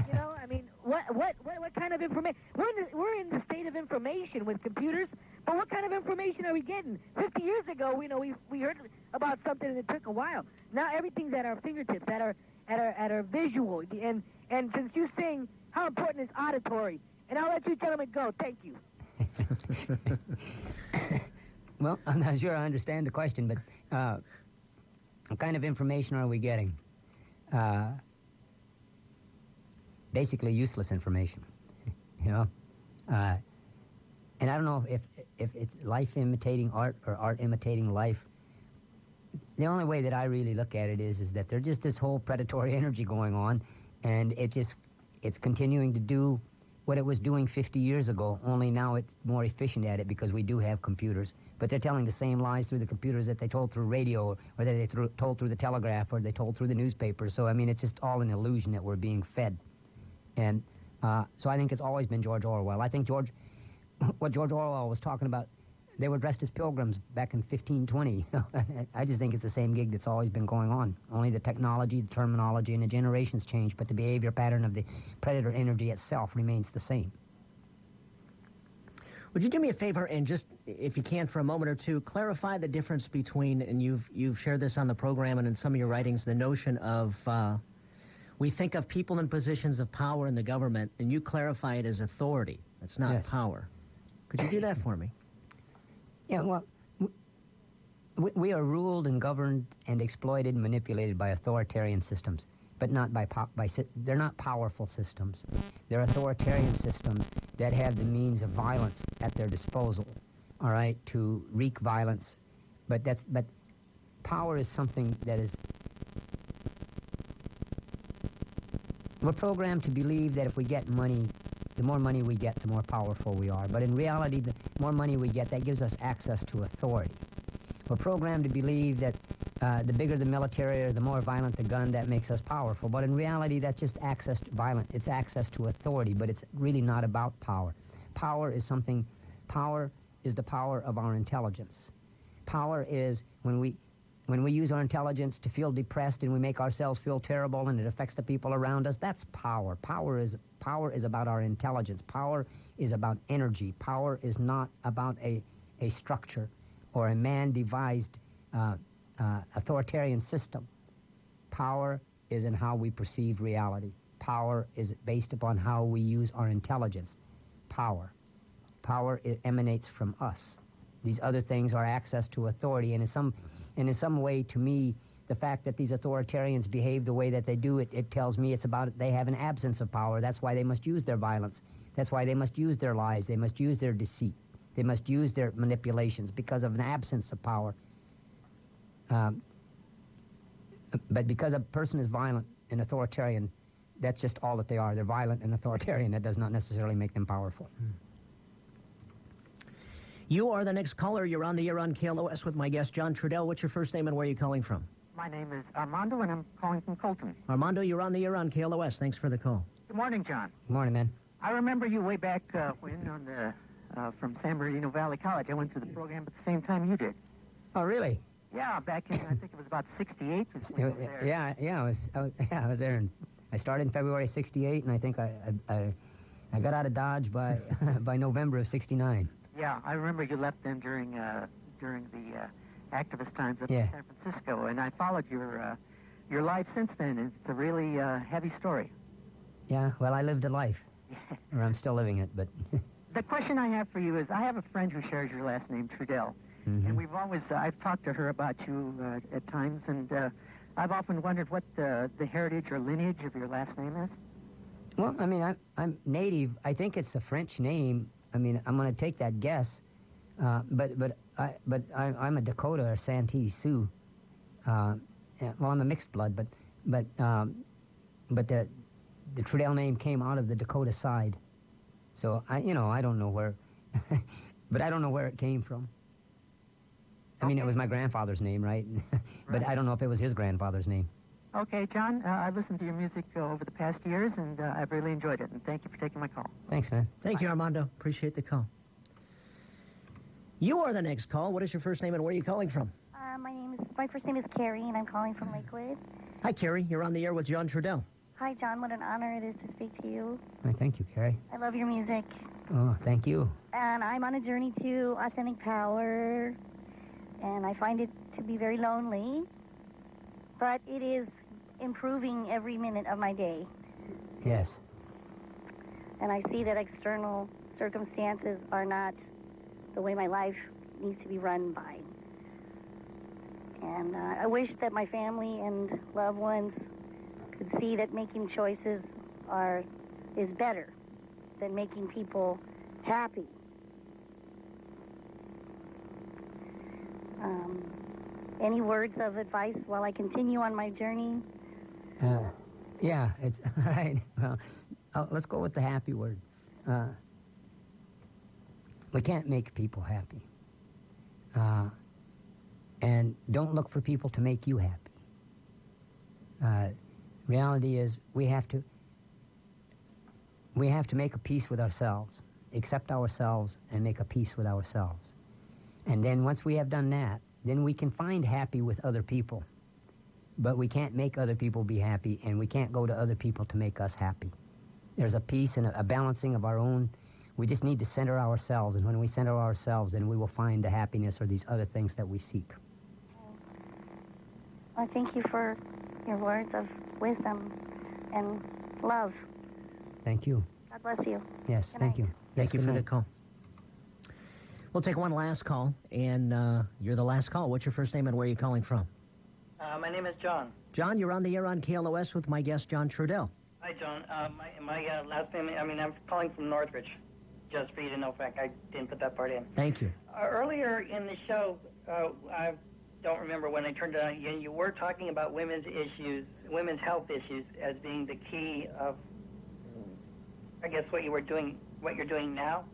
E: You know, I mean, what kind of information? We're in the state of information with computers, but what kind of information are we getting? 50 years ago, we heard about something and it took a while. Now everything's at our fingertips, at our visual. And since you sing, how important is auditory? And I'll let you gentlemen go. Thank you.
D: Well, I'm not sure I understand the question, but what kind of information are we getting? Basically useless information, you know? And I don't know if it's life imitating art or art imitating life. The only way that I really look at it is that there's just this whole predatory energy going on, and it's continuing to do what it was doing 50 years ago, only now it's more efficient at it because we do have computers. But they're telling the same lies through the computers that they told through radio, or that they told through the telegraph, or they told through the newspaper. So, I mean, it's just all an illusion that we're being fed. And so I think it's always been George Orwell. I think George what George Orwell was talking about. They were dressed as pilgrims back in 1520. I just think it's the same gig that's always been going on. Only the technology, the terminology, and the generations change, but the behavior pattern of the predator energy itself remains the same.
A: Would you do me a favor and just, if you can, for a moment or two, clarify the difference between, and you've shared this on the program and in some of your writings, the notion of we think of people in positions of power in the government, and you clarify it as authority. It's not power. Could you do that for me?
D: Yeah, well, we are ruled and governed and exploited and manipulated by authoritarian systems, but not they're not powerful systems. They're authoritarian systems that have the means of violence at their disposal, all right, to wreak violence. But power is something that is... We're programmed to believe that if we get money, the more money we get, the more powerful we are. But in reality, the more money we get, that gives us access to authority. We're programmed to believe that the bigger the military or the more violent the gun, that makes us powerful. But in reality, that's just access to violence. It's access to authority, but it's really not about power. Power is the power of our intelligence. Power is when we use our intelligence to feel depressed and we make ourselves feel terrible and it affects the people around us. That's power. Power is about our intelligence. Power is about energy. Power is not about a structure or a man-devised authoritarian system. Power is in how we perceive reality. Power is based upon how we use our intelligence. Power emanates from us. These other things are access to authority, and in some way, to me, the fact that these authoritarians behave the way that they do, it tells me they have an absence of power. That's why they must use their violence. That's why they must use their lies. They must use their deceit. They must use their manipulations because of an absence of power. But because a person is violent and authoritarian, that's just all that they are. They're violent and authoritarian. That does not necessarily make them powerful.
A: You are the next caller. You're on the air on KLOS with my guest, John Trudell. What's your first name and where are you calling from?
G: My name is Armando, and I'm calling from Colton.
A: Armando, you're on the air on KLOS. Thanks for the call.
G: Good morning, John.
D: Good morning, man.
G: I remember you way back from San Bernardino Valley College. I went to the program at the same time you did.
D: Oh, really?
G: Yeah, back in, I think it was about 68.
D: I was there. I started in February of 68, and I think I got out of Dodge by by November of 69.
G: Yeah, I remember you left then during the activist times up in San Francisco, and I followed your life since then. It's a really heavy story.
D: Yeah, well, I lived a life, or I'm still living it, but...
G: The question I have for you is, I have a friend who shares your last name, Trudell, and we've always, I've talked to her about you at times, and I've often wondered what the heritage or lineage of your last name is.
D: Well, I mean, I'm native. I think it's a French name. I mean, I'm going to take that guess, but I'm a Dakota or Santee Sioux. Well, I'm a mixed blood, but the Trudell name came out of the Dakota side, so I don't know where, but I don't know where it came from. I mean, it was my grandfather's name, right? But I don't know if it was his grandfather's name.
G: Okay, John, I've listened to your music over the past years, and I've really enjoyed it, and thank you for taking my call.
D: Thanks, man.
A: Thank you, Armando. Appreciate the call. You are the next call. What is your first name and where are you calling from?
H: My first name is Carrie, and I'm calling from Lakewood.
A: Hi, Carrie. You're on the air with John Trudell.
H: Hi, John. What an honor it is to speak to you.
D: Thank you, Carrie.
H: I love your music.
D: Oh, thank you.
H: And I'm on a journey to authentic power, and I find it to be very lonely, but it is improving every minute of my day.
D: Yes.
H: And I see that external circumstances are not the way my life needs to be run by. And I wish that my family and loved ones could see that making choices is better than making people happy. Any words of advice while I continue on my journey?
D: Yeah, it's all right. Well, let's go with the happy word. We can't make people happy. And don't look for people to make you happy. Reality is we have to make a peace with ourselves. accept ourselves, and make a peace with ourselves. And then once we have done that, then we can find happy with other people. But we can't make other people be happy, and we can't go to other people to make us happy. There's a peace and a balancing of our own. We just need to center ourselves, and when we center ourselves, then we will find the happiness or these other things that we seek.
H: I thank you for your words of wisdom and love.
D: Thank you.
H: God bless you.
D: Yes,
H: Good
D: thank
H: night.
D: you.
A: Thank
D: Yes,
A: you
D: good
A: for the
D: night.
A: call. We'll take one last call, and you're the last call. What's your first name and where are you calling from?
I: My name is John.
A: John, you're on the air on KLOS with my guest, John Trudell.
I: Hi, John. My last name, I'm calling from Northridge, just for you to know, Frank. I didn't put that part in.
A: Thank you.
I: Earlier in the show, I don't remember when I turned it on, you were talking about women's health issues as being the key of, I guess, what you're doing now.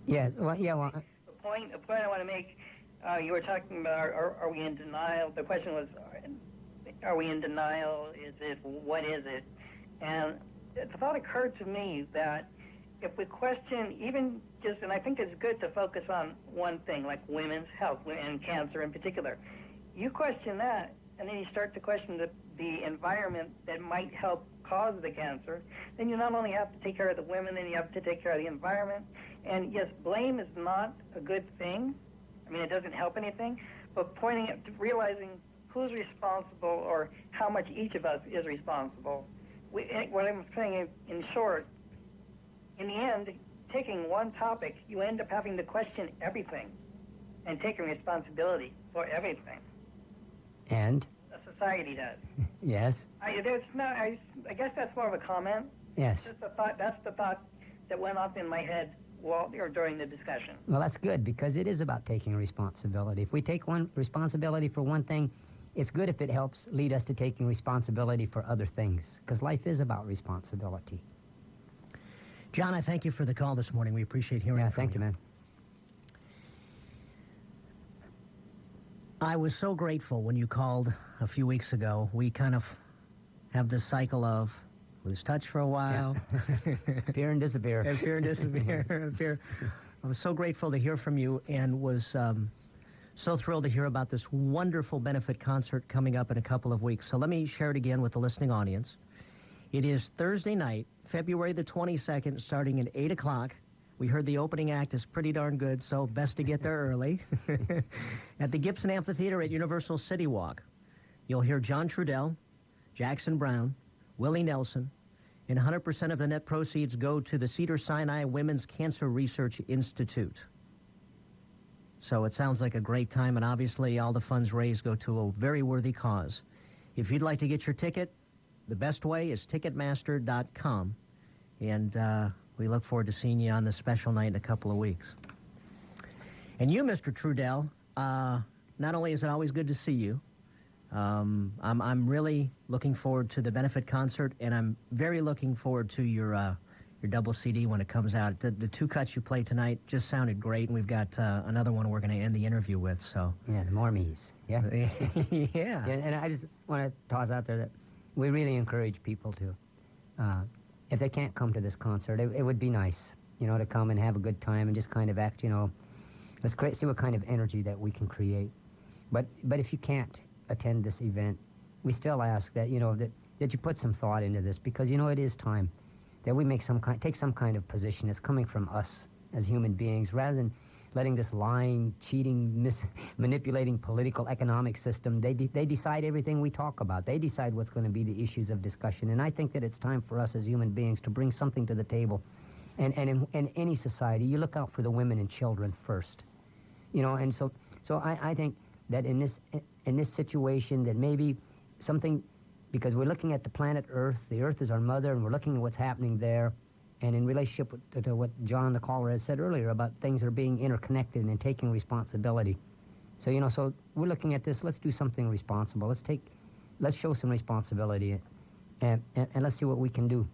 D: Yes, well, yeah, well,
I: The point I want to make, you were talking about, are we in denial? The question was, are we in denial? What is it? And the thought occurred to me that if we question even just, and I think it's good to focus on one thing, like women's health and cancer in particular. You question that, and then you start to question the environment that might help cause the cancer, then you not only have to take care of the women, then you have to take care of the environment. And yes, blame is not a good thing. I mean, it doesn't help anything, but realizing who's responsible or how much each of us is responsible. What I'm saying in short, in the end, taking one topic, you end up having to question everything and taking responsibility for everything.
D: and,
I: A society does.
D: yes,
I: I guess that's more of a comment.
D: yes.
I: That's the thought that went off in my head during the discussion.
D: Well, that's good, because it is about taking responsibility. If we take one responsibility for one thing, it's good if it helps lead us to taking responsibility for other things, because life is about responsibility.
A: John, I thank you for the call this morning. We appreciate hearing
D: Yeah,
A: from
D: thank you, man.
A: I was so grateful when you called a few weeks ago. We kind of have this cycle of lose touch for a while,
D: Appear and disappear.
A: appear and disappear, appear. I was so grateful to hear from you and was so thrilled to hear about this wonderful benefit concert coming up in a couple of weeks. So let me share it again with the listening audience. It is Thursday night, February the 22nd, starting at 8 o'clock. We heard the opening act is pretty darn good, so best to get there early. At the Gibson Amphitheater at Universal City Walk, you'll hear John Trudell, Jackson Brown, Willie Nelson, and 100% of the net proceeds go to the Cedars-Sinai Women's Cancer Research Institute. So it sounds like a great time, and obviously all the funds raised go to a very worthy cause. If you'd like to get your ticket, the best way is Ticketmaster.com, and we look forward to seeing you on this special night in a couple of weeks. And you, Mr. Trudell, not only is it always good to see you, I'm really looking forward to the benefit concert, and I'm very looking forward to your double CD when it comes out. The two cuts you played tonight just sounded great, and we've got another one we're going to end the interview with. So
D: Yeah, the Mormies. Yeah.
A: yeah.
D: And I just want to toss out there that we really encourage people to, if they can't come to this concert, it would be nice, to come and have a good time and just kind of act, let's see what kind of energy that we can create. But if you can't attend this event, we still ask that, that you put some thought into this, because, it is time that we take some kind of position that's coming from us as human beings, rather than letting this lying, cheating, manipulating political economic system. They decide everything we talk about. They decide what's going to be the issues of discussion. And I think that it's time for us as human beings to bring something to the table. And in any society, you look out for the women and children first. And so I think that in this situation, that maybe something, because we're looking at the planet Earth. The Earth is our mother, and we're looking at what's happening there. And in relationship to what John, the caller, has said earlier about things that are being interconnected and taking responsibility. So, so we're looking at this. Let's do something responsible. Let's show some responsibility, and let's see what we can do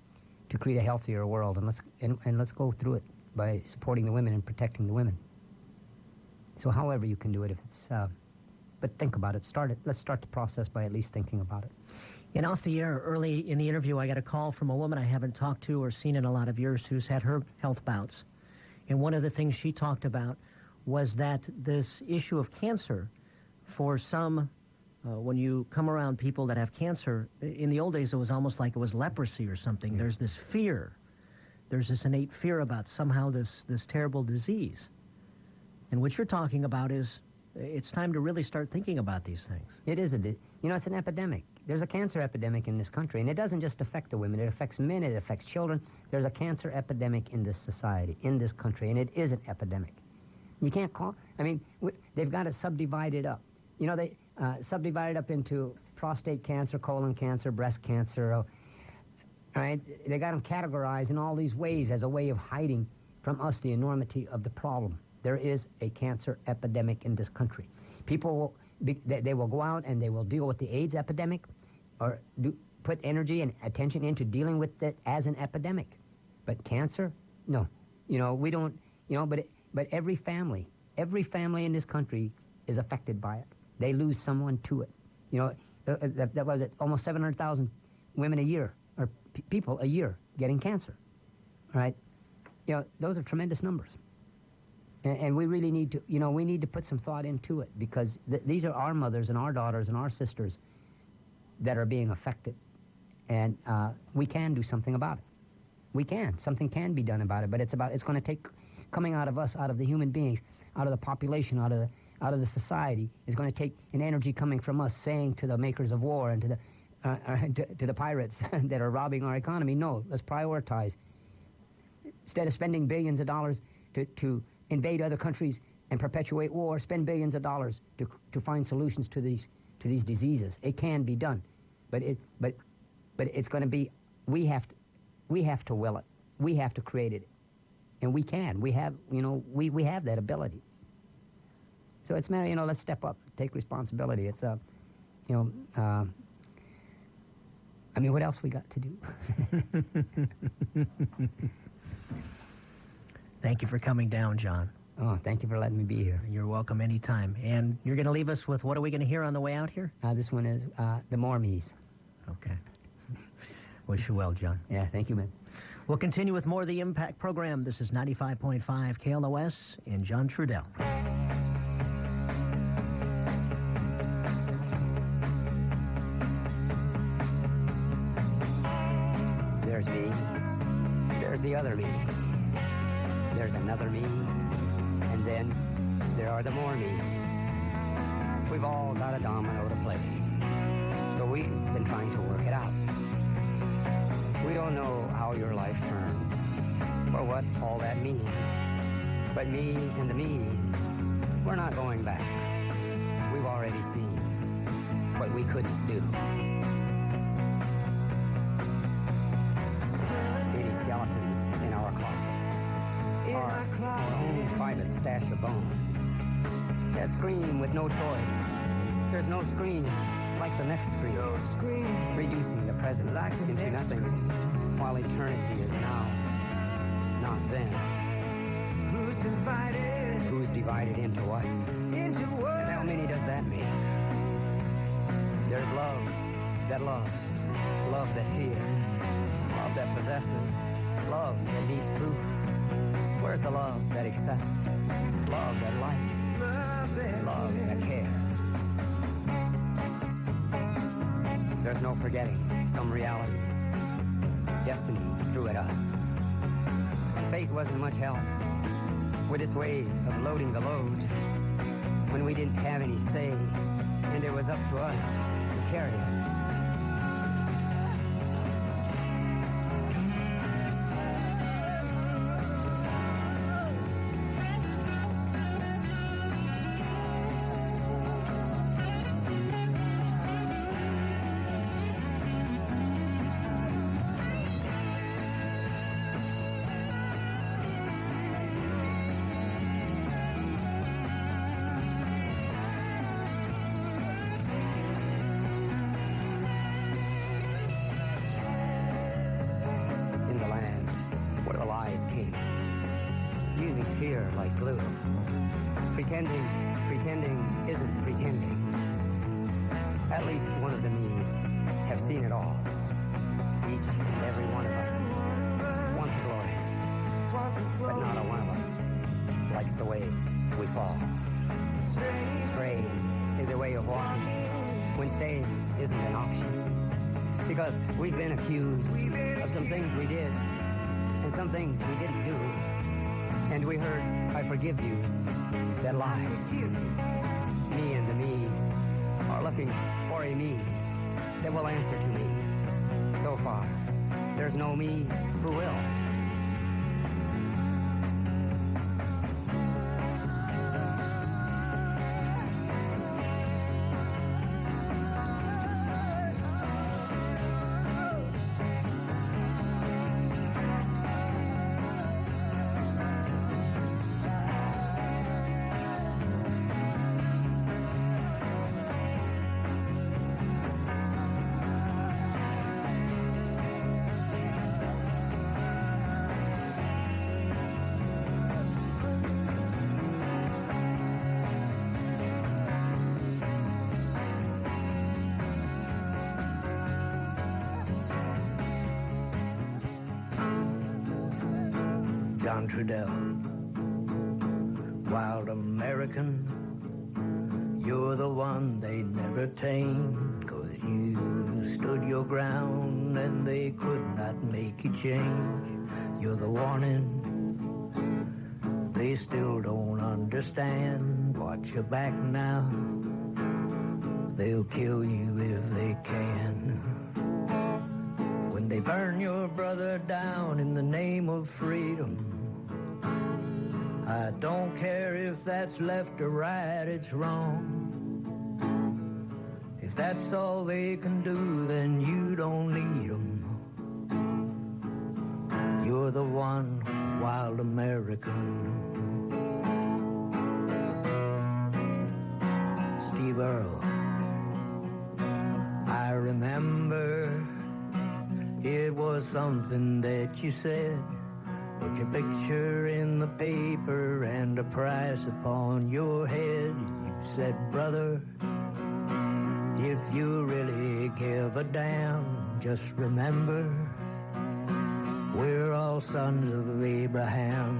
D: to create a healthier world. And let's go through it by supporting the women and protecting the women. So, however you can do it, if it's, but think about it. Let's start the process by at least thinking about it.
A: And off the air, early in the interview, I got a call from a woman I haven't talked to or seen in a lot of years who's had her health bouts. And one of the things she talked about was that this issue of cancer, for some, when you come around people that have cancer, in the old days it was almost like it was leprosy or something.
D: Yeah.
A: There's this fear. There's this innate fear about somehow this terrible disease. And what you're talking about is it's time to really start thinking about these things.
D: It is it's an epidemic. There's a cancer epidemic in this country, and it doesn't just affect the women. It affects men, it affects children. There's a cancer epidemic in this society, in this country, and it is an epidemic. You can't they've got it subdivided up. They subdivided up into prostate cancer, colon cancer, breast cancer. Right? They got them categorized in all these ways as a way of hiding from us the enormity of the problem. There is a cancer epidemic in this country. People they will go out and they will deal with the AIDS epidemic, or put energy and attention into dealing with it as an epidemic. But cancer, no. We don't. But every family in this country is affected by it. They lose someone to it. That was it. Almost 700,000 women a year, or people a year, getting cancer. Right? Those are tremendous numbers. And we really need to, we need to put some thought into it, because these are our mothers and our daughters and our sisters that are being affected. And we can do something about it. We can. Something can be done about it, but it's going to take coming out of us, out of the human beings, out of the population, out of the society. It's going to take an energy coming from us saying to the makers of war and to the pirates that are robbing our economy, no, let's prioritize. Instead of spending billions of dollars to invade other countries and perpetuate war, spend billions of dollars to find solutions to these diseases. It can be done, but it's going to be, we have to will it. We have to create it, and we can. We have we have that ability. So it's a matter, let's step up, take responsibility. It's what else we got to do?
A: Thank you for coming down, John.
D: Oh, thank you for letting me be here.
A: You're welcome anytime. And you're going to leave us with, what are we going to hear on the way out here?
D: This one is The Mormies.
A: Okay. Wish you well, John.
D: Yeah, thank you, man.
A: We'll continue with more of the Impact program. This is 95.5 KLOS and John Trudell.
B: There's me. There's the other me. There's another me. And then there are the more me's. We've all got a domino to play. So we've been trying to work it out. We don't know how your life turned or what all that means. But me and the me's, we're not going back. We've already seen what we couldn't do. 80 skeletons in our closets. Our own private stash of bones. That scream with no choice. There's no scream like the next scream. Reducing the present into nothing, while eternity is now, not then. Who's divided into what? And how many does that mean? There's love that loves, love that fears, love that possesses, love that needs proof. Where's the love that accepts, love that likes, love that cares? There's no forgetting some realities. Destiny threw at us. Fate wasn't much help with its way of loading the load when we didn't have any say, and it was up to us to carry it. Fear like glue. Pretending isn't pretending.
D: At least one of the me's have seen it all. Each and every one of us wants the glory, but not a one of us likes the way we fall. Praying is a way of walking when staying isn't an option. Because we've been accused of some things we did and some things we didn't do. And we heard I forgive yous that lie. Me and the me's are looking for a me that will answer to me. So far, there's no me who will.
C: John Trudell, wild American, you're the one they never tamed, 'cause you stood your ground and they could not make you change. You're the warning they still don't understand. Watch your back now, they'll kill you if they can. When they burn your brother down in the name of freedom, I don't care if that's left or right, it's wrong. If that's all they can do, then you don't need them. You're the one wild American. Steve Earle, I remember it was something that you said. Put your picture in the paper and a price upon your head. You said, brother, if you really give a damn, just remember, we're all sons of Abraham.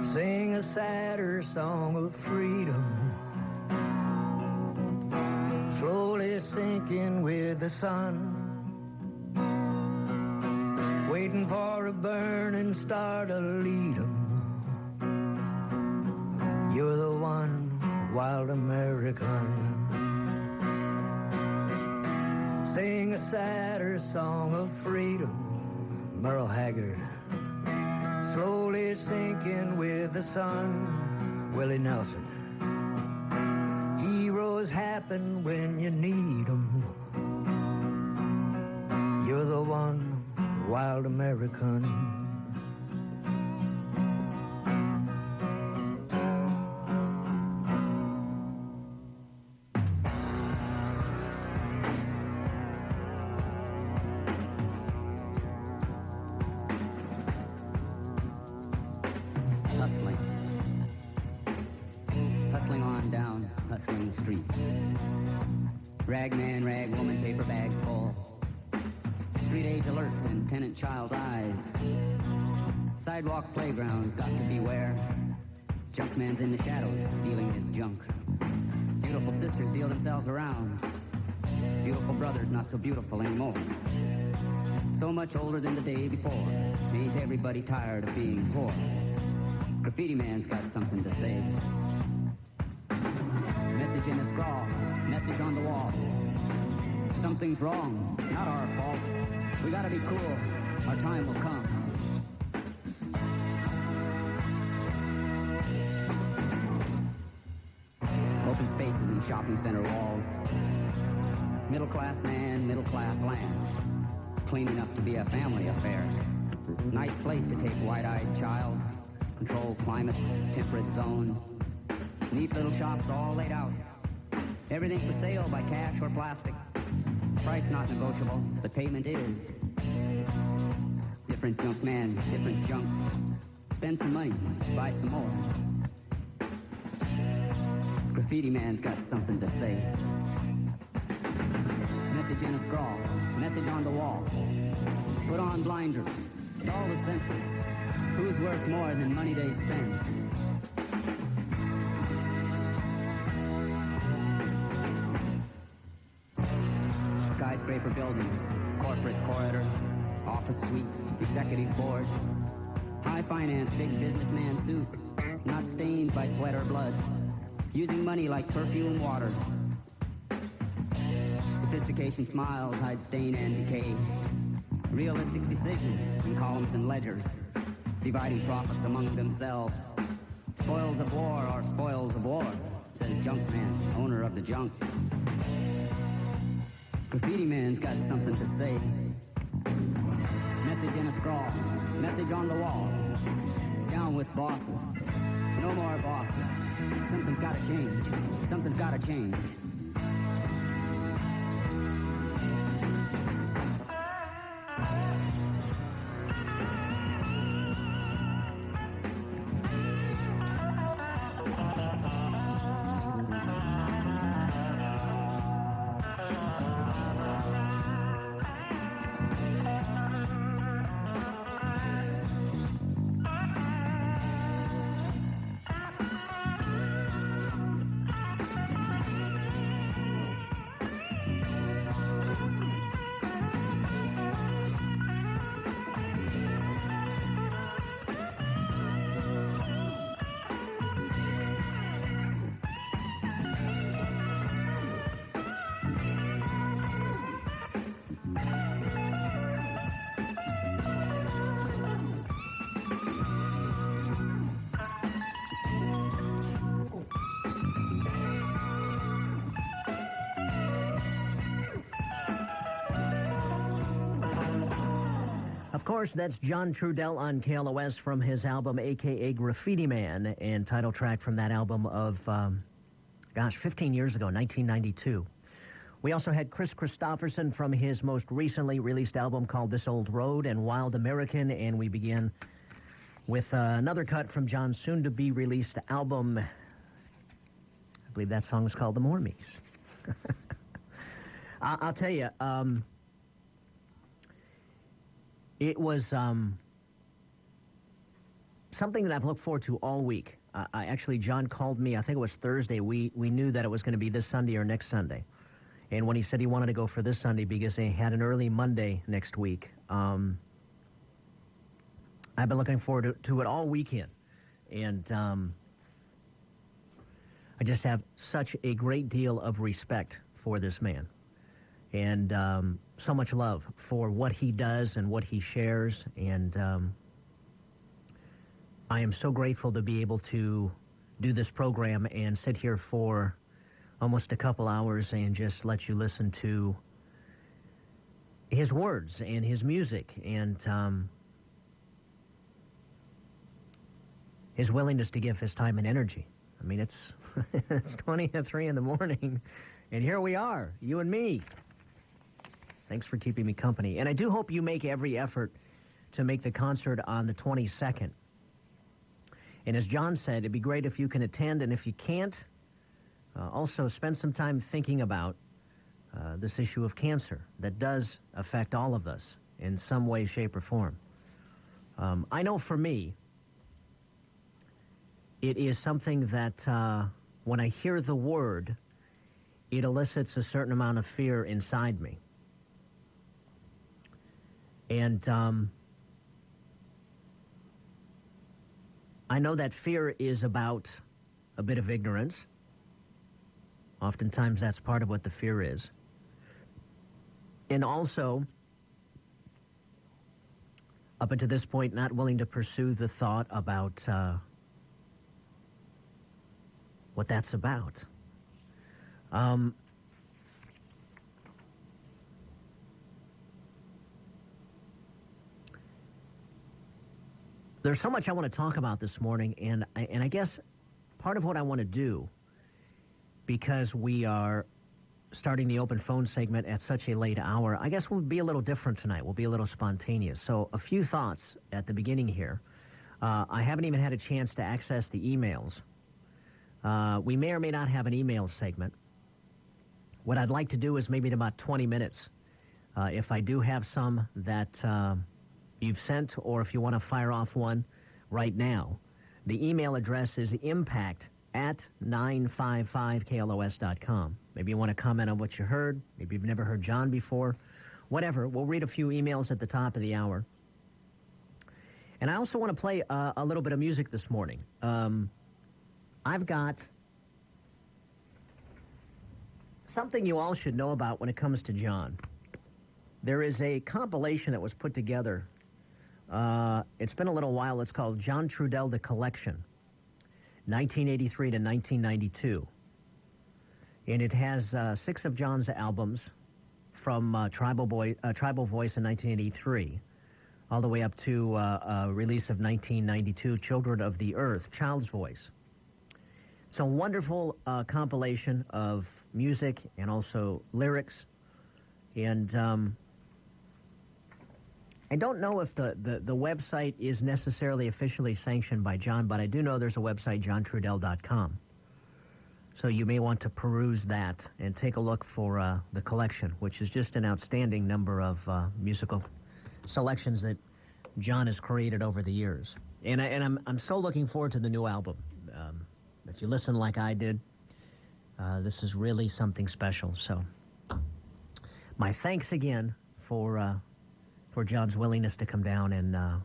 C: Sing a sadder song of freedom, slowly sinking with the sun, waiting for a burning star to lead 'em. You're the one wild American. Sing a sadder song of freedom, Merle Haggard, slowly sinking with the sun, Willie Nelson. Heroes happen when you need 'em. You're the one wild American.
B: Hustling on down Hustling Street. Rag man, rag woman, paper bags full. Street age alerts in tenant child's eyes. Sidewalk playgrounds got to beware. Junk man's in the shadows stealing his junk. Beautiful sisters deal themselves around. Beautiful brothers not so beautiful anymore. So much older than the day before. Ain't everybody tired of being poor? Graffiti man's got something to say. Message in a scrawl, message on the wall. Something's wrong, not our fault. We gotta be cool, our time will come. Open spaces and shopping center walls. Middle class man, middle class land. Clean enough to be a family affair. Nice place to take wide-eyed child. Controlled climate, temperate zones. Neat little shops all laid out. Everything for sale by cash or plastic. Price not negotiable, but payment is. Different junk man, different junk. Spend some money, buy some more. Graffiti man's got something to say. Message in a scrawl, message on the wall. Put on blinders, dull the senses. Who's worth more than money they spend? Skyscraper buildings, corporate corridor, office suite, executive board. High finance, big businessman suit, not stained by sweat or blood. Using money like perfume water. Sophistication smiles hide stain and decay. Realistic decisions in columns and ledgers. Dividing profits among themselves. Spoils of war are spoils of war, says Junkman, owner of the junk. Graffiti man's got something to say. Message in a scrawl, message on the wall. Down with bosses, no more bosses. Something's gotta change, something's gotta change.
A: Of course, that's John Trudell on KLOS from his album, a.k.a. Graffiti Man, and title track from that album of, 15 years ago, 1992. We also had Chris Christopherson from his most recently released album called This Old Road and Wild American, and we begin with another cut from John's soon-to-be-released album. I believe that song is called The Mormies. I'll tell you, it was something that I've looked forward to all week. Actually, John called me, I think it was Thursday. We knew that it was going to be this Sunday or next Sunday. And when he said he wanted to go for this Sunday because they had an early Monday next week, I've been looking forward to it all weekend. And I just have such a great deal of respect for this man. And so much love for what he does and what he shares. And I am so grateful to be able to do this program and sit here for almost a couple hours and just let you listen to his words and his music and his willingness to give his time and energy. I mean, it's it's 20 to 3 in the morning, and here we are, you and me. Thanks for keeping me company. And I do hope you make every effort to make the concert on the 22nd. And as John said, it'd be great if you can attend, and if you can't, also spend some time thinking about this issue of cancer that does affect all of us in some way, shape, or form. I know for me, it is something that when I hear the word, it elicits a certain amount of fear inside me. And I know that fear is about a bit of ignorance. Oftentimes that's part of what the fear is. And also, up until this point, not willing to pursue the thought about what that's about. There's so much I want to talk about this morning, and I guess part of what I want to do, because we are starting the open phone segment at such a late hour, I guess we'll be a little different tonight. We'll be a little spontaneous. So a few thoughts at the beginning here. I haven't even had a chance to access the emails We may or may not have an email segment. What I'd like to do is maybe in about 20 minutes, if I do have some that you've sent, or if you want to fire off one right now, the email address is impact@955klos.com. Maybe you want to comment on what you heard. Maybe you've never heard John before. Whatever. We'll read a few emails at the top of the hour. And I also want to play a little bit of music this morning. I've got something you all should know about when it comes to John. There is a compilation that was put together. It's been a little while. It's called John Trudell, The Collection, 1983 to 1992. And it has 6 of John's albums from Tribal Voice in 1983, all the way up to a release of 1992, Children of the Earth, Child's Voice. It's a wonderful compilation of music and also lyrics. And I don't know if the website is necessarily officially sanctioned by John, but I do know there's a website, johntrudell.com. So you may want to peruse that and take a look for the collection, which is just an outstanding number of musical selections that John has created over the years. And I'm so looking forward to the new album. If you listen like I did, this is really something special. So my thanks again for John's willingness to come down, and I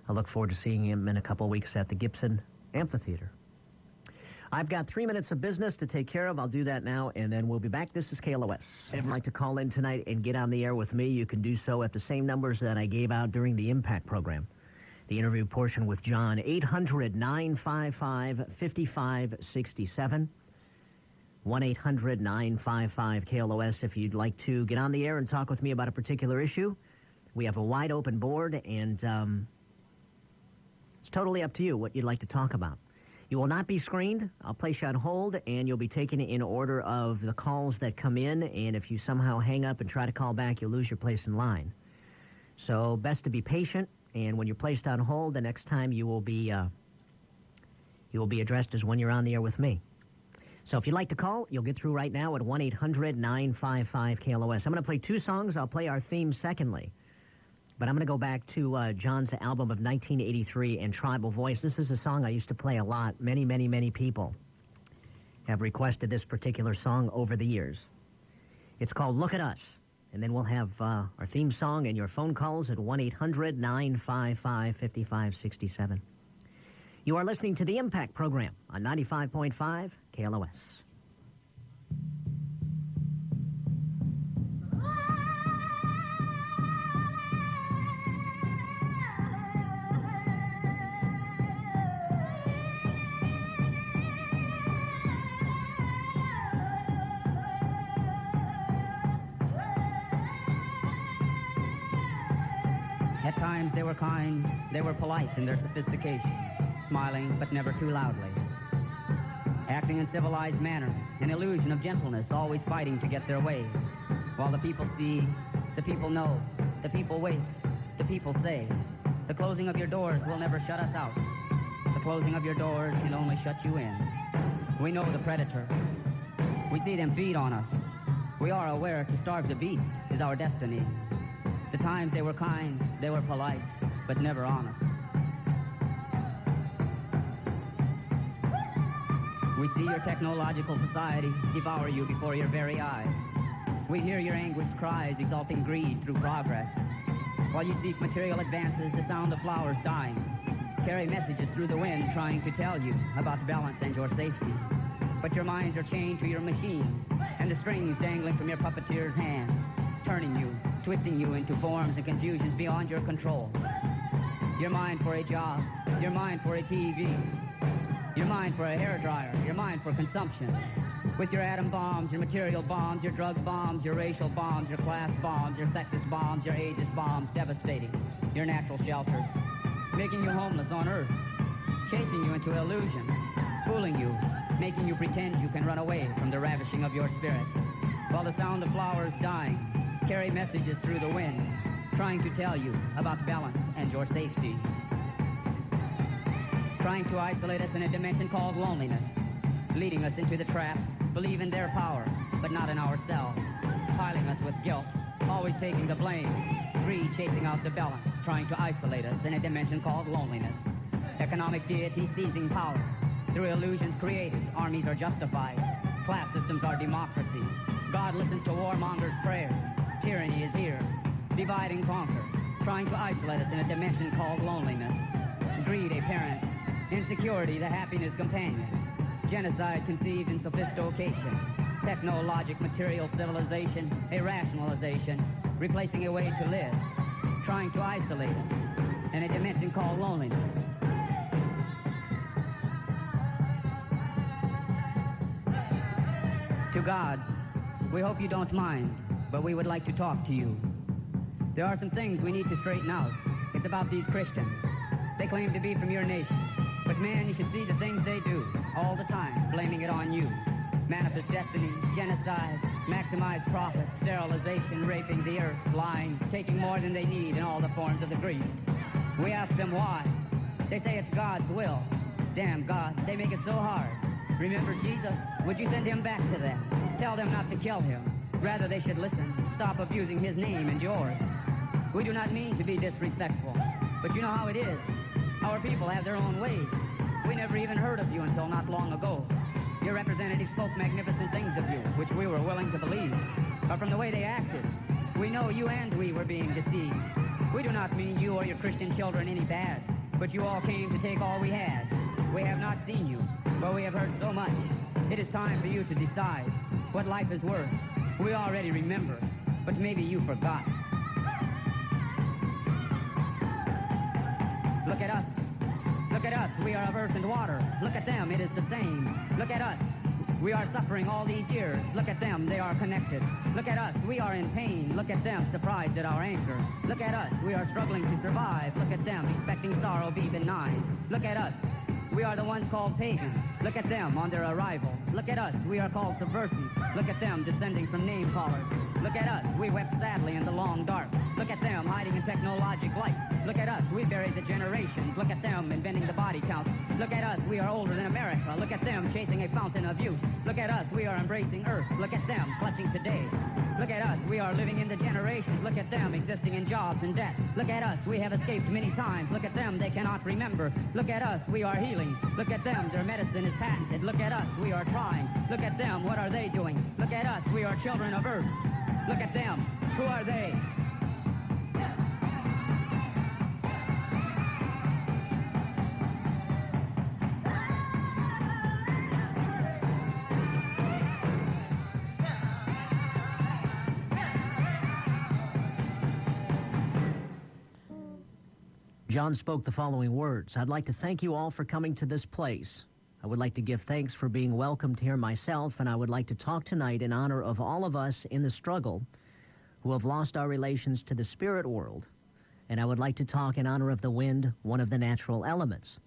A: look forward to seeing him in a couple of weeks at the Gibson Amphitheater. I've got 3 minutes of business to take care of. I'll do that now, and then we'll be back. This is KLOS. If you'd like to call in tonight and get on the air with me, you can do so at the same numbers that I gave out during the Impact program. The interview portion with John, 800-955-5567, 1-800-955-KLOS. If you'd like to get on the air and talk with me about a particular issue, we have a wide open board, and it's totally up to you what you'd like to talk about. You will not be screened. I'll place you on hold, and you'll be taken in order of the calls that come in, and if you somehow hang up and try to call back, you'll lose your place in line. So best to be patient, and when you're placed on hold, the next time you will be addressed as when you're on the air with me. So if you'd like to call, you'll get through right now at 1-800-955-KLOS. I'm going to play 2 songs. I'll play our theme secondly. But I'm going to go back to John's album of 1983 and Tribal Voice. This is a song I used to play a lot. Many, many, many people have requested this particular song over the years. It's called Look at Us. And then we'll have our theme song and your phone calls at 1-800-955-5567. You are listening to the Impact program on 95.5 KLOS.
J: At times they were kind, they were polite in their sophistication, smiling but never too loudly. Acting in civilized manner, an illusion of gentleness, always fighting to get their way. While the people see, the people know, the people wait, the people say, the closing of your doors will never shut us out. The closing of your doors can only shut you in. We know the predator. We see them feed on us. We are aware to starve the beast is our destiny. The times they were kind, they were polite, but never honest. We see your technological society devour you before your very eyes. We hear your anguished cries exalting greed through progress. While you seek material advances, the sound of flowers dying carry messages through the wind trying to tell you about balance and your safety. But your minds are chained to your machines, and the strings dangling from your puppeteer's hands, turning you, twisting you into forms and confusions beyond your control. Your mind for a job, your mind for a TV, your mind for a hairdryer, your mind for consumption. With your atom bombs, your material bombs, your drug bombs, your racial bombs, your class bombs, your sexist bombs, your ageist bombs, devastating your natural shelters, making you homeless on Earth, chasing you into illusions, fooling you, making you pretend you can run away from the ravishing of your spirit. While the sound of flowers dying carry messages through the wind, trying to tell you about balance and your safety. Trying to isolate us in a dimension called loneliness, leading us into the trap, believe in their power, but not in ourselves, piling us with guilt, always taking the blame, greed chasing out the balance, trying to isolate us in a dimension called loneliness, economic deity seizing power, through illusions created, armies are justified, class systems are democracy, God listens to warmongers' prayers, tyranny is here, divide and conquer, trying to isolate us in a dimension called loneliness, greed a parent, insecurity the happiness companion, genocide conceived in sophistication, technologic material civilization, a rationalization, replacing a way to live, trying to isolate us in a dimension called loneliness. To God, we hope you don't mind, but we would like to talk to you. There are some things we need to straighten out. It's about these Christians. They claim to be from your nation, but man, you should see the things they do all the time, blaming it on you. Manifest destiny, genocide, maximize profit, sterilization, raping the earth, lying, taking more than they need in all the forms of the greed. We ask them why. They say it's God's will. Damn God, they make it so hard. Remember Jesus? Would you send him back to them? Tell them not to kill him. Rather, they should listen. Stop abusing his name and yours. We do not mean to be disrespectful, but you know how it is. Our people have their own ways. We never even heard of you until not long ago. Your representative spoke magnificent things of you, which we were willing to believe. But from the way they acted, we know you and we were being deceived. We do not mean you or your Christian children any bad, but you all came to take all we had. We have not seen you, but we have heard so much. It is time for you to decide what life is worth. We already remember, but maybe you forgot. Look at us. Look at us. We are of earth and water. Look at them. It is the same. Look at us. We are suffering all these years. Look at them. They are connected. Look at us. We are in pain. Look at them, surprised at our anger. Look at us. We are struggling to survive. Look at them, expecting sorrow be benign. Look at us. We are the ones called pagan. Look at them on their arrival. Look at us, we are called subversive. Look at them descending from name callers. Look at us, we wept sadly in the long dark. Look at them hiding in technologic light. Look at us, we buried the generations. Look at them inventing the body count. Look at us, we are older than America. Look at them chasing a fountain of youth. Look at us, we are embracing earth. Look at them clutching today. Look at us, we are living in the generations. Look at them existing in jobs and debt. Look at us, we have escaped many times. Look at them, they cannot remember. Look at us, we are healing. Look at them, their medicine is patented. Look at us, we are trying. Look at them, what are they doing? Look at us, we are children of earth. Look at them, who are they?
A: John spoke the following words. I'd like to thank you all for coming to this place. I would like to give thanks for being welcomed here myself, and I would like to talk tonight in honor of all of us in the struggle who have lost our relations to the spirit world, and I would like to talk in honor of the wind, one of the natural elements.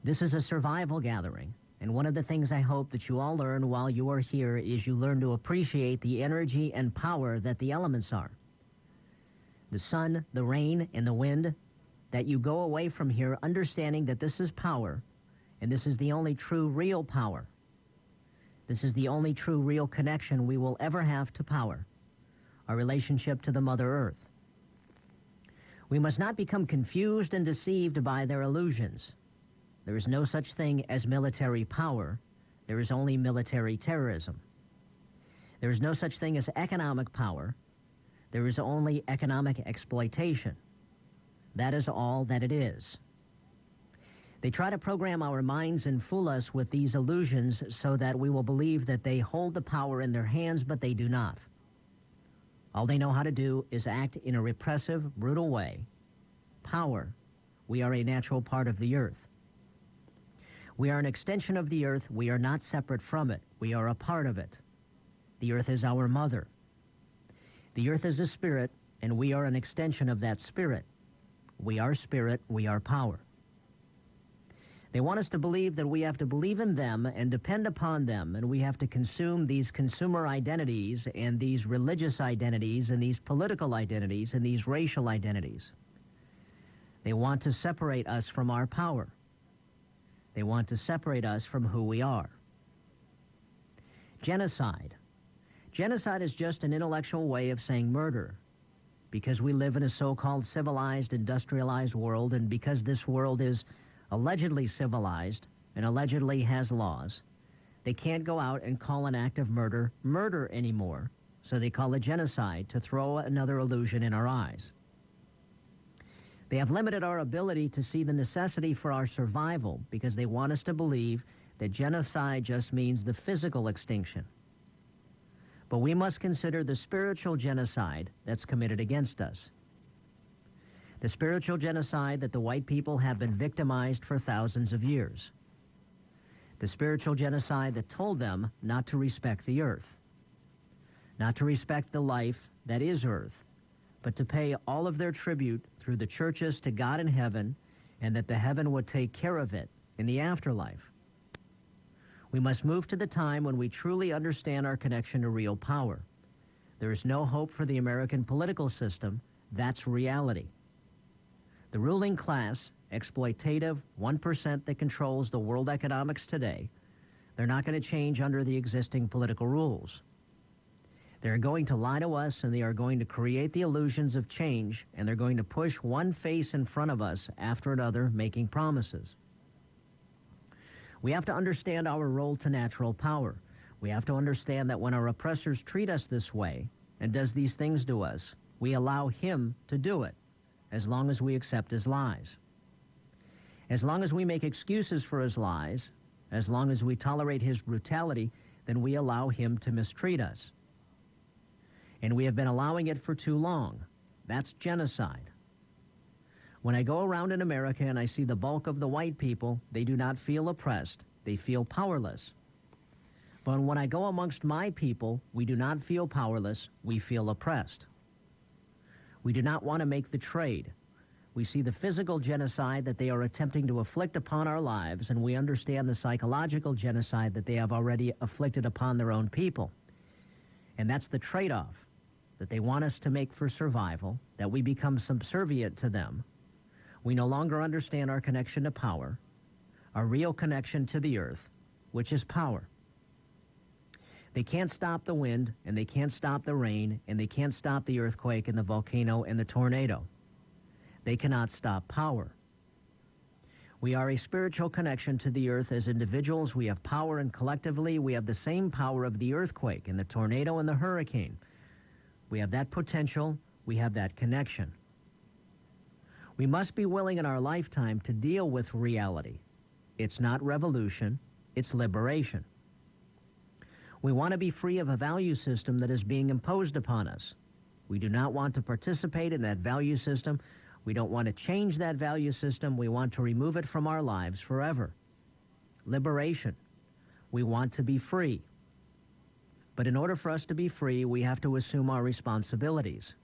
A: This is a survival gathering, and one of the things I hope that you all learn while you are here is you learn to appreciate the energy and power that the elements are. The sun, the rain, and the wind, that you go away from here understanding that this is power, and this is the only true real power. This is the only true real connection we will ever have to power, our relationship to the Mother Earth. We must not become confused and deceived by their illusions. There is no such thing as military power. There is only military terrorism. There is no such thing as economic power. There is only economic exploitation. That is all that it is. They try to program our minds and fool us with these illusions so that we will believe that they hold the power in their hands, but they do not. All they know how to do is act in a repressive, brutal way. Power. We are a natural part of the earth. We are an extension of the earth. We are not separate from it. We are a part of it. The earth is our mother. The earth is a spirit, and we are an extension of that spirit. We are spirit, we are power. They want us to believe that we have to believe in them and depend upon them, and we have to consume these consumer identities and these religious identities and these political identities and these racial identities. They want to separate us from our power. They want to separate us from who we are. Genocide. Genocide is just an intellectual way of saying murder. Because we live in a so-called civilized, industrialized world, and because this world is allegedly civilized and allegedly has laws, they can't go out and call an act of murder murder anymore, so they call it genocide to throw another illusion in our eyes. They have limited our ability to see the necessity for our survival because they want us to believe that genocide just means the physical extinction. But we must consider the spiritual genocide that's committed against us. The spiritual genocide that the white people have been victimized for thousands of years. The spiritual genocide that told them not to respect the earth, not to respect the life that is earth, but to pay all of their tribute through the churches to God in heaven, and that the heaven would take care of it in the afterlife. We must move to the time when we truly understand our connection to real power. There is no hope for the American political system. That's reality. The ruling class, exploitative 1% that controls the world economics today, they're not going to change under the existing political rules. They're going to lie to us, and they are going to create the illusions of change, and they're going to push one face in front of us after another, making promises. We have to understand our role to natural power. We have to understand that when our oppressors treat us this way and does these things to us, we allow him to do it, as long as we accept his lies. As long as we make excuses for his lies, as long as we tolerate his brutality, then we allow him to mistreat us. And we have been allowing it for too long. That's genocide. When I go around in America and I see the bulk of the white people, they do not feel oppressed. They feel powerless. But when I go amongst my people, we do not feel powerless. We feel oppressed. We do not want to make the trade. We see the physical genocide that they are attempting to afflict upon our lives, and we understand the psychological genocide that they have already afflicted upon their own people. And that's the trade-off that they want us to make for survival, that we become subservient to them. We no longer understand our connection to power, our real connection to the earth, which is power. They can't stop the wind, and they can't stop the rain, and they can't stop the earthquake and the volcano and the tornado. They cannot stop power. We are a spiritual connection to the earth as individuals. We have power, and collectively we have the same power of the earthquake and the tornado and the hurricane. We have that potential. We have that connection. We must be willing in our lifetime to deal with reality. It's not revolution, it's liberation. We want to be free of a value system that is being imposed upon us. We do not want to participate in that value system. We don't want to change that value system. We want to remove it from our lives forever. Liberation. We want to be free. But in order for us to be free, we have to assume our responsibilities.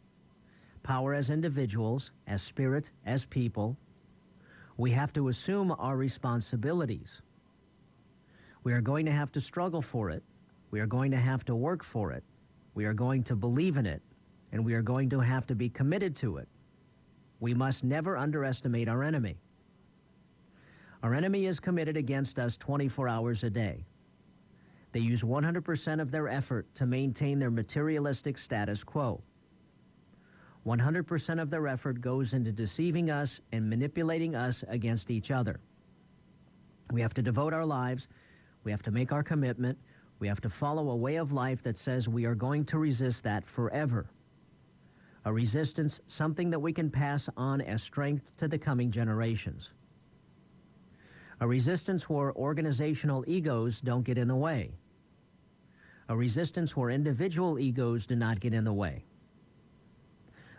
A: Power as individuals, as spirit, as people. We have to assume our responsibilities. We are going to have to struggle for it. We are going to have to work for it. We are going to believe in it. And we are going to have to be committed to it. We must never underestimate our enemy. Our enemy is committed against us 24 hours a day. They use 100% of their effort to maintain their materialistic status quo. 100% of their effort goes into deceiving us and manipulating us against each other. We have to devote our lives. We have to make our commitment. We have to follow a way of life that says we are going to resist that forever. A resistance, something that we can pass on as strength to the coming generations. A resistance where organizational egos don't get in the way. A resistance where individual egos do not get in the way.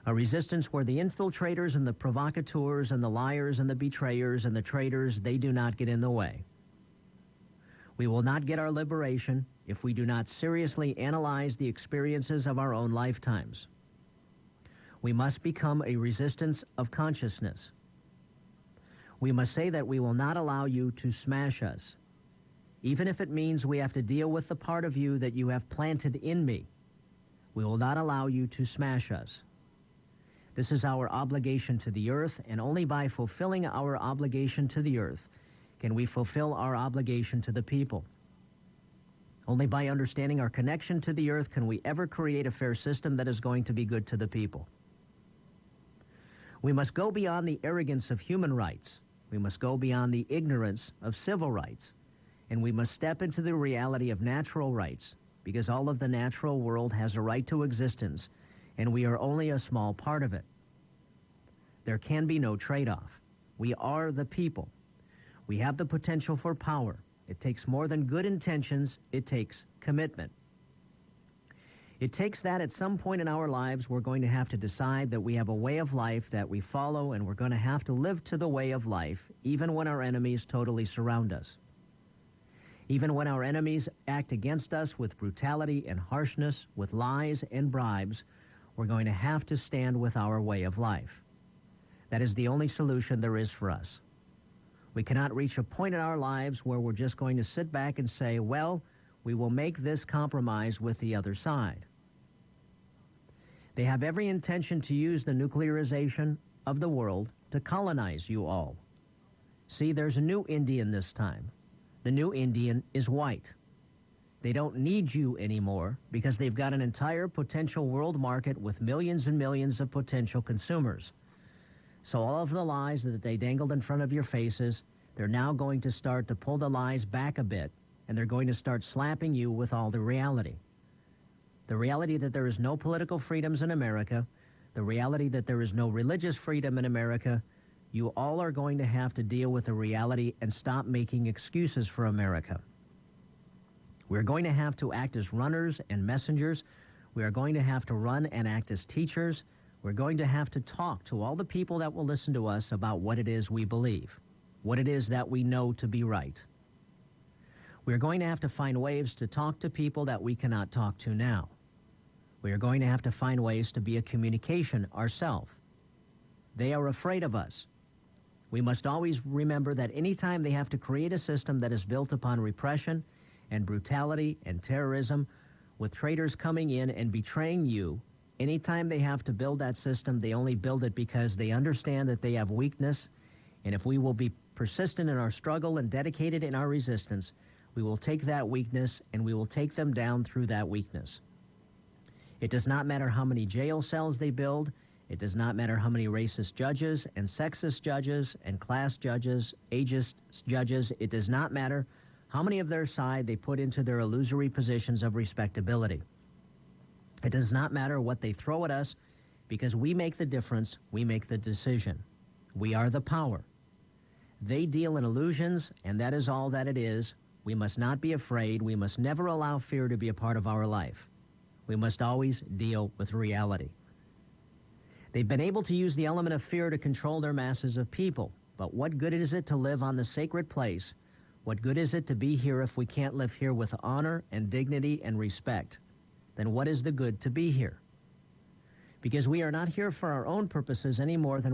A: A resistance where the infiltrators and the provocateurs and the liars and the betrayers and the traitors, they do not get in the way. We will not get our liberation if we do not seriously analyze the experiences of our own lifetimes. We must become a resistance of consciousness. We must say that we will not allow you to smash us, even if it means we have to deal with the part of you that you have planted in me. We will not allow you to smash us. This is our obligation to the earth, and only by fulfilling our obligation to the earth can we fulfill our obligation to the people. Only by understanding our connection to the earth can we ever create a fair system that is going to be good to the people. We must go beyond the arrogance of human rights. We must go beyond the ignorance of civil rights. And we must step into the reality of natural rights, because all of the natural world has a right to existence, and we are only a small part of it. There can be no trade-off. We are the people. We have the potential for power. It takes more than good intentions. It takes commitment. It takes that at some point in our lives we're going to have to decide that we have a way of life that we follow, and we're going to have to live to the way of life even when our enemies totally surround us. Even when our enemies act against us with brutality and harshness, with lies and bribes, we're going to have to stand with our way of life. That is the only solution there is for us. We cannot reach a point in our lives where we're just going to sit back and say, well, we will make this compromise with the other side. They have every intention to use the nuclearization of the world to colonize you all. See, there's a new Indian this time. The new Indian is white. They don't need you anymore because they've got an entire potential world market with millions and millions of potential consumers. So all of the lies that they dangled in front of your faces, they're now going to start to pull the lies back a bit, and they're going to start slapping you with all the reality. The reality that there is no political freedoms in America, the reality that there is no religious freedom in America. You all are going to have to deal with the reality and stop making excuses for America. We're going to have to act as runners and messengers. We are going to have to run and act as teachers. We're going to have to talk to all the people that will listen to us about what it is we believe, what it is that we know to be right. We're going to have to find ways to talk to people that we cannot talk to now. We are going to have to find ways to be a communication ourselves. They are afraid of us. We must always remember that anytime they have to create a system that is built upon repression and brutality and terrorism, with traitors coming in and betraying you, anytime they have to build that system, they only build it because they understand that they have weakness. And if we will be persistent in our struggle and dedicated in our resistance, we will take that weakness and we will take them down through that weakness. It does not matter how many jail cells they build. It does not matter how many racist judges and sexist judges and class judges, ageist judges. It does not matter how many of their side they put into their illusory positions of respectability. It does not matter what they throw at us, because we make the difference. We make the decision. We are the power. They deal in illusions, and that is all that it is. We must not be afraid. We must never allow fear to be a part of our life. We must always deal with reality. They've been able to use the element of fear to control their masses of people. But what good is it to live on the sacred place? What good is it to be here if we can't live here with honor and dignity and respect? Then what is the good to be here? Because we are not here for our own purposes any more than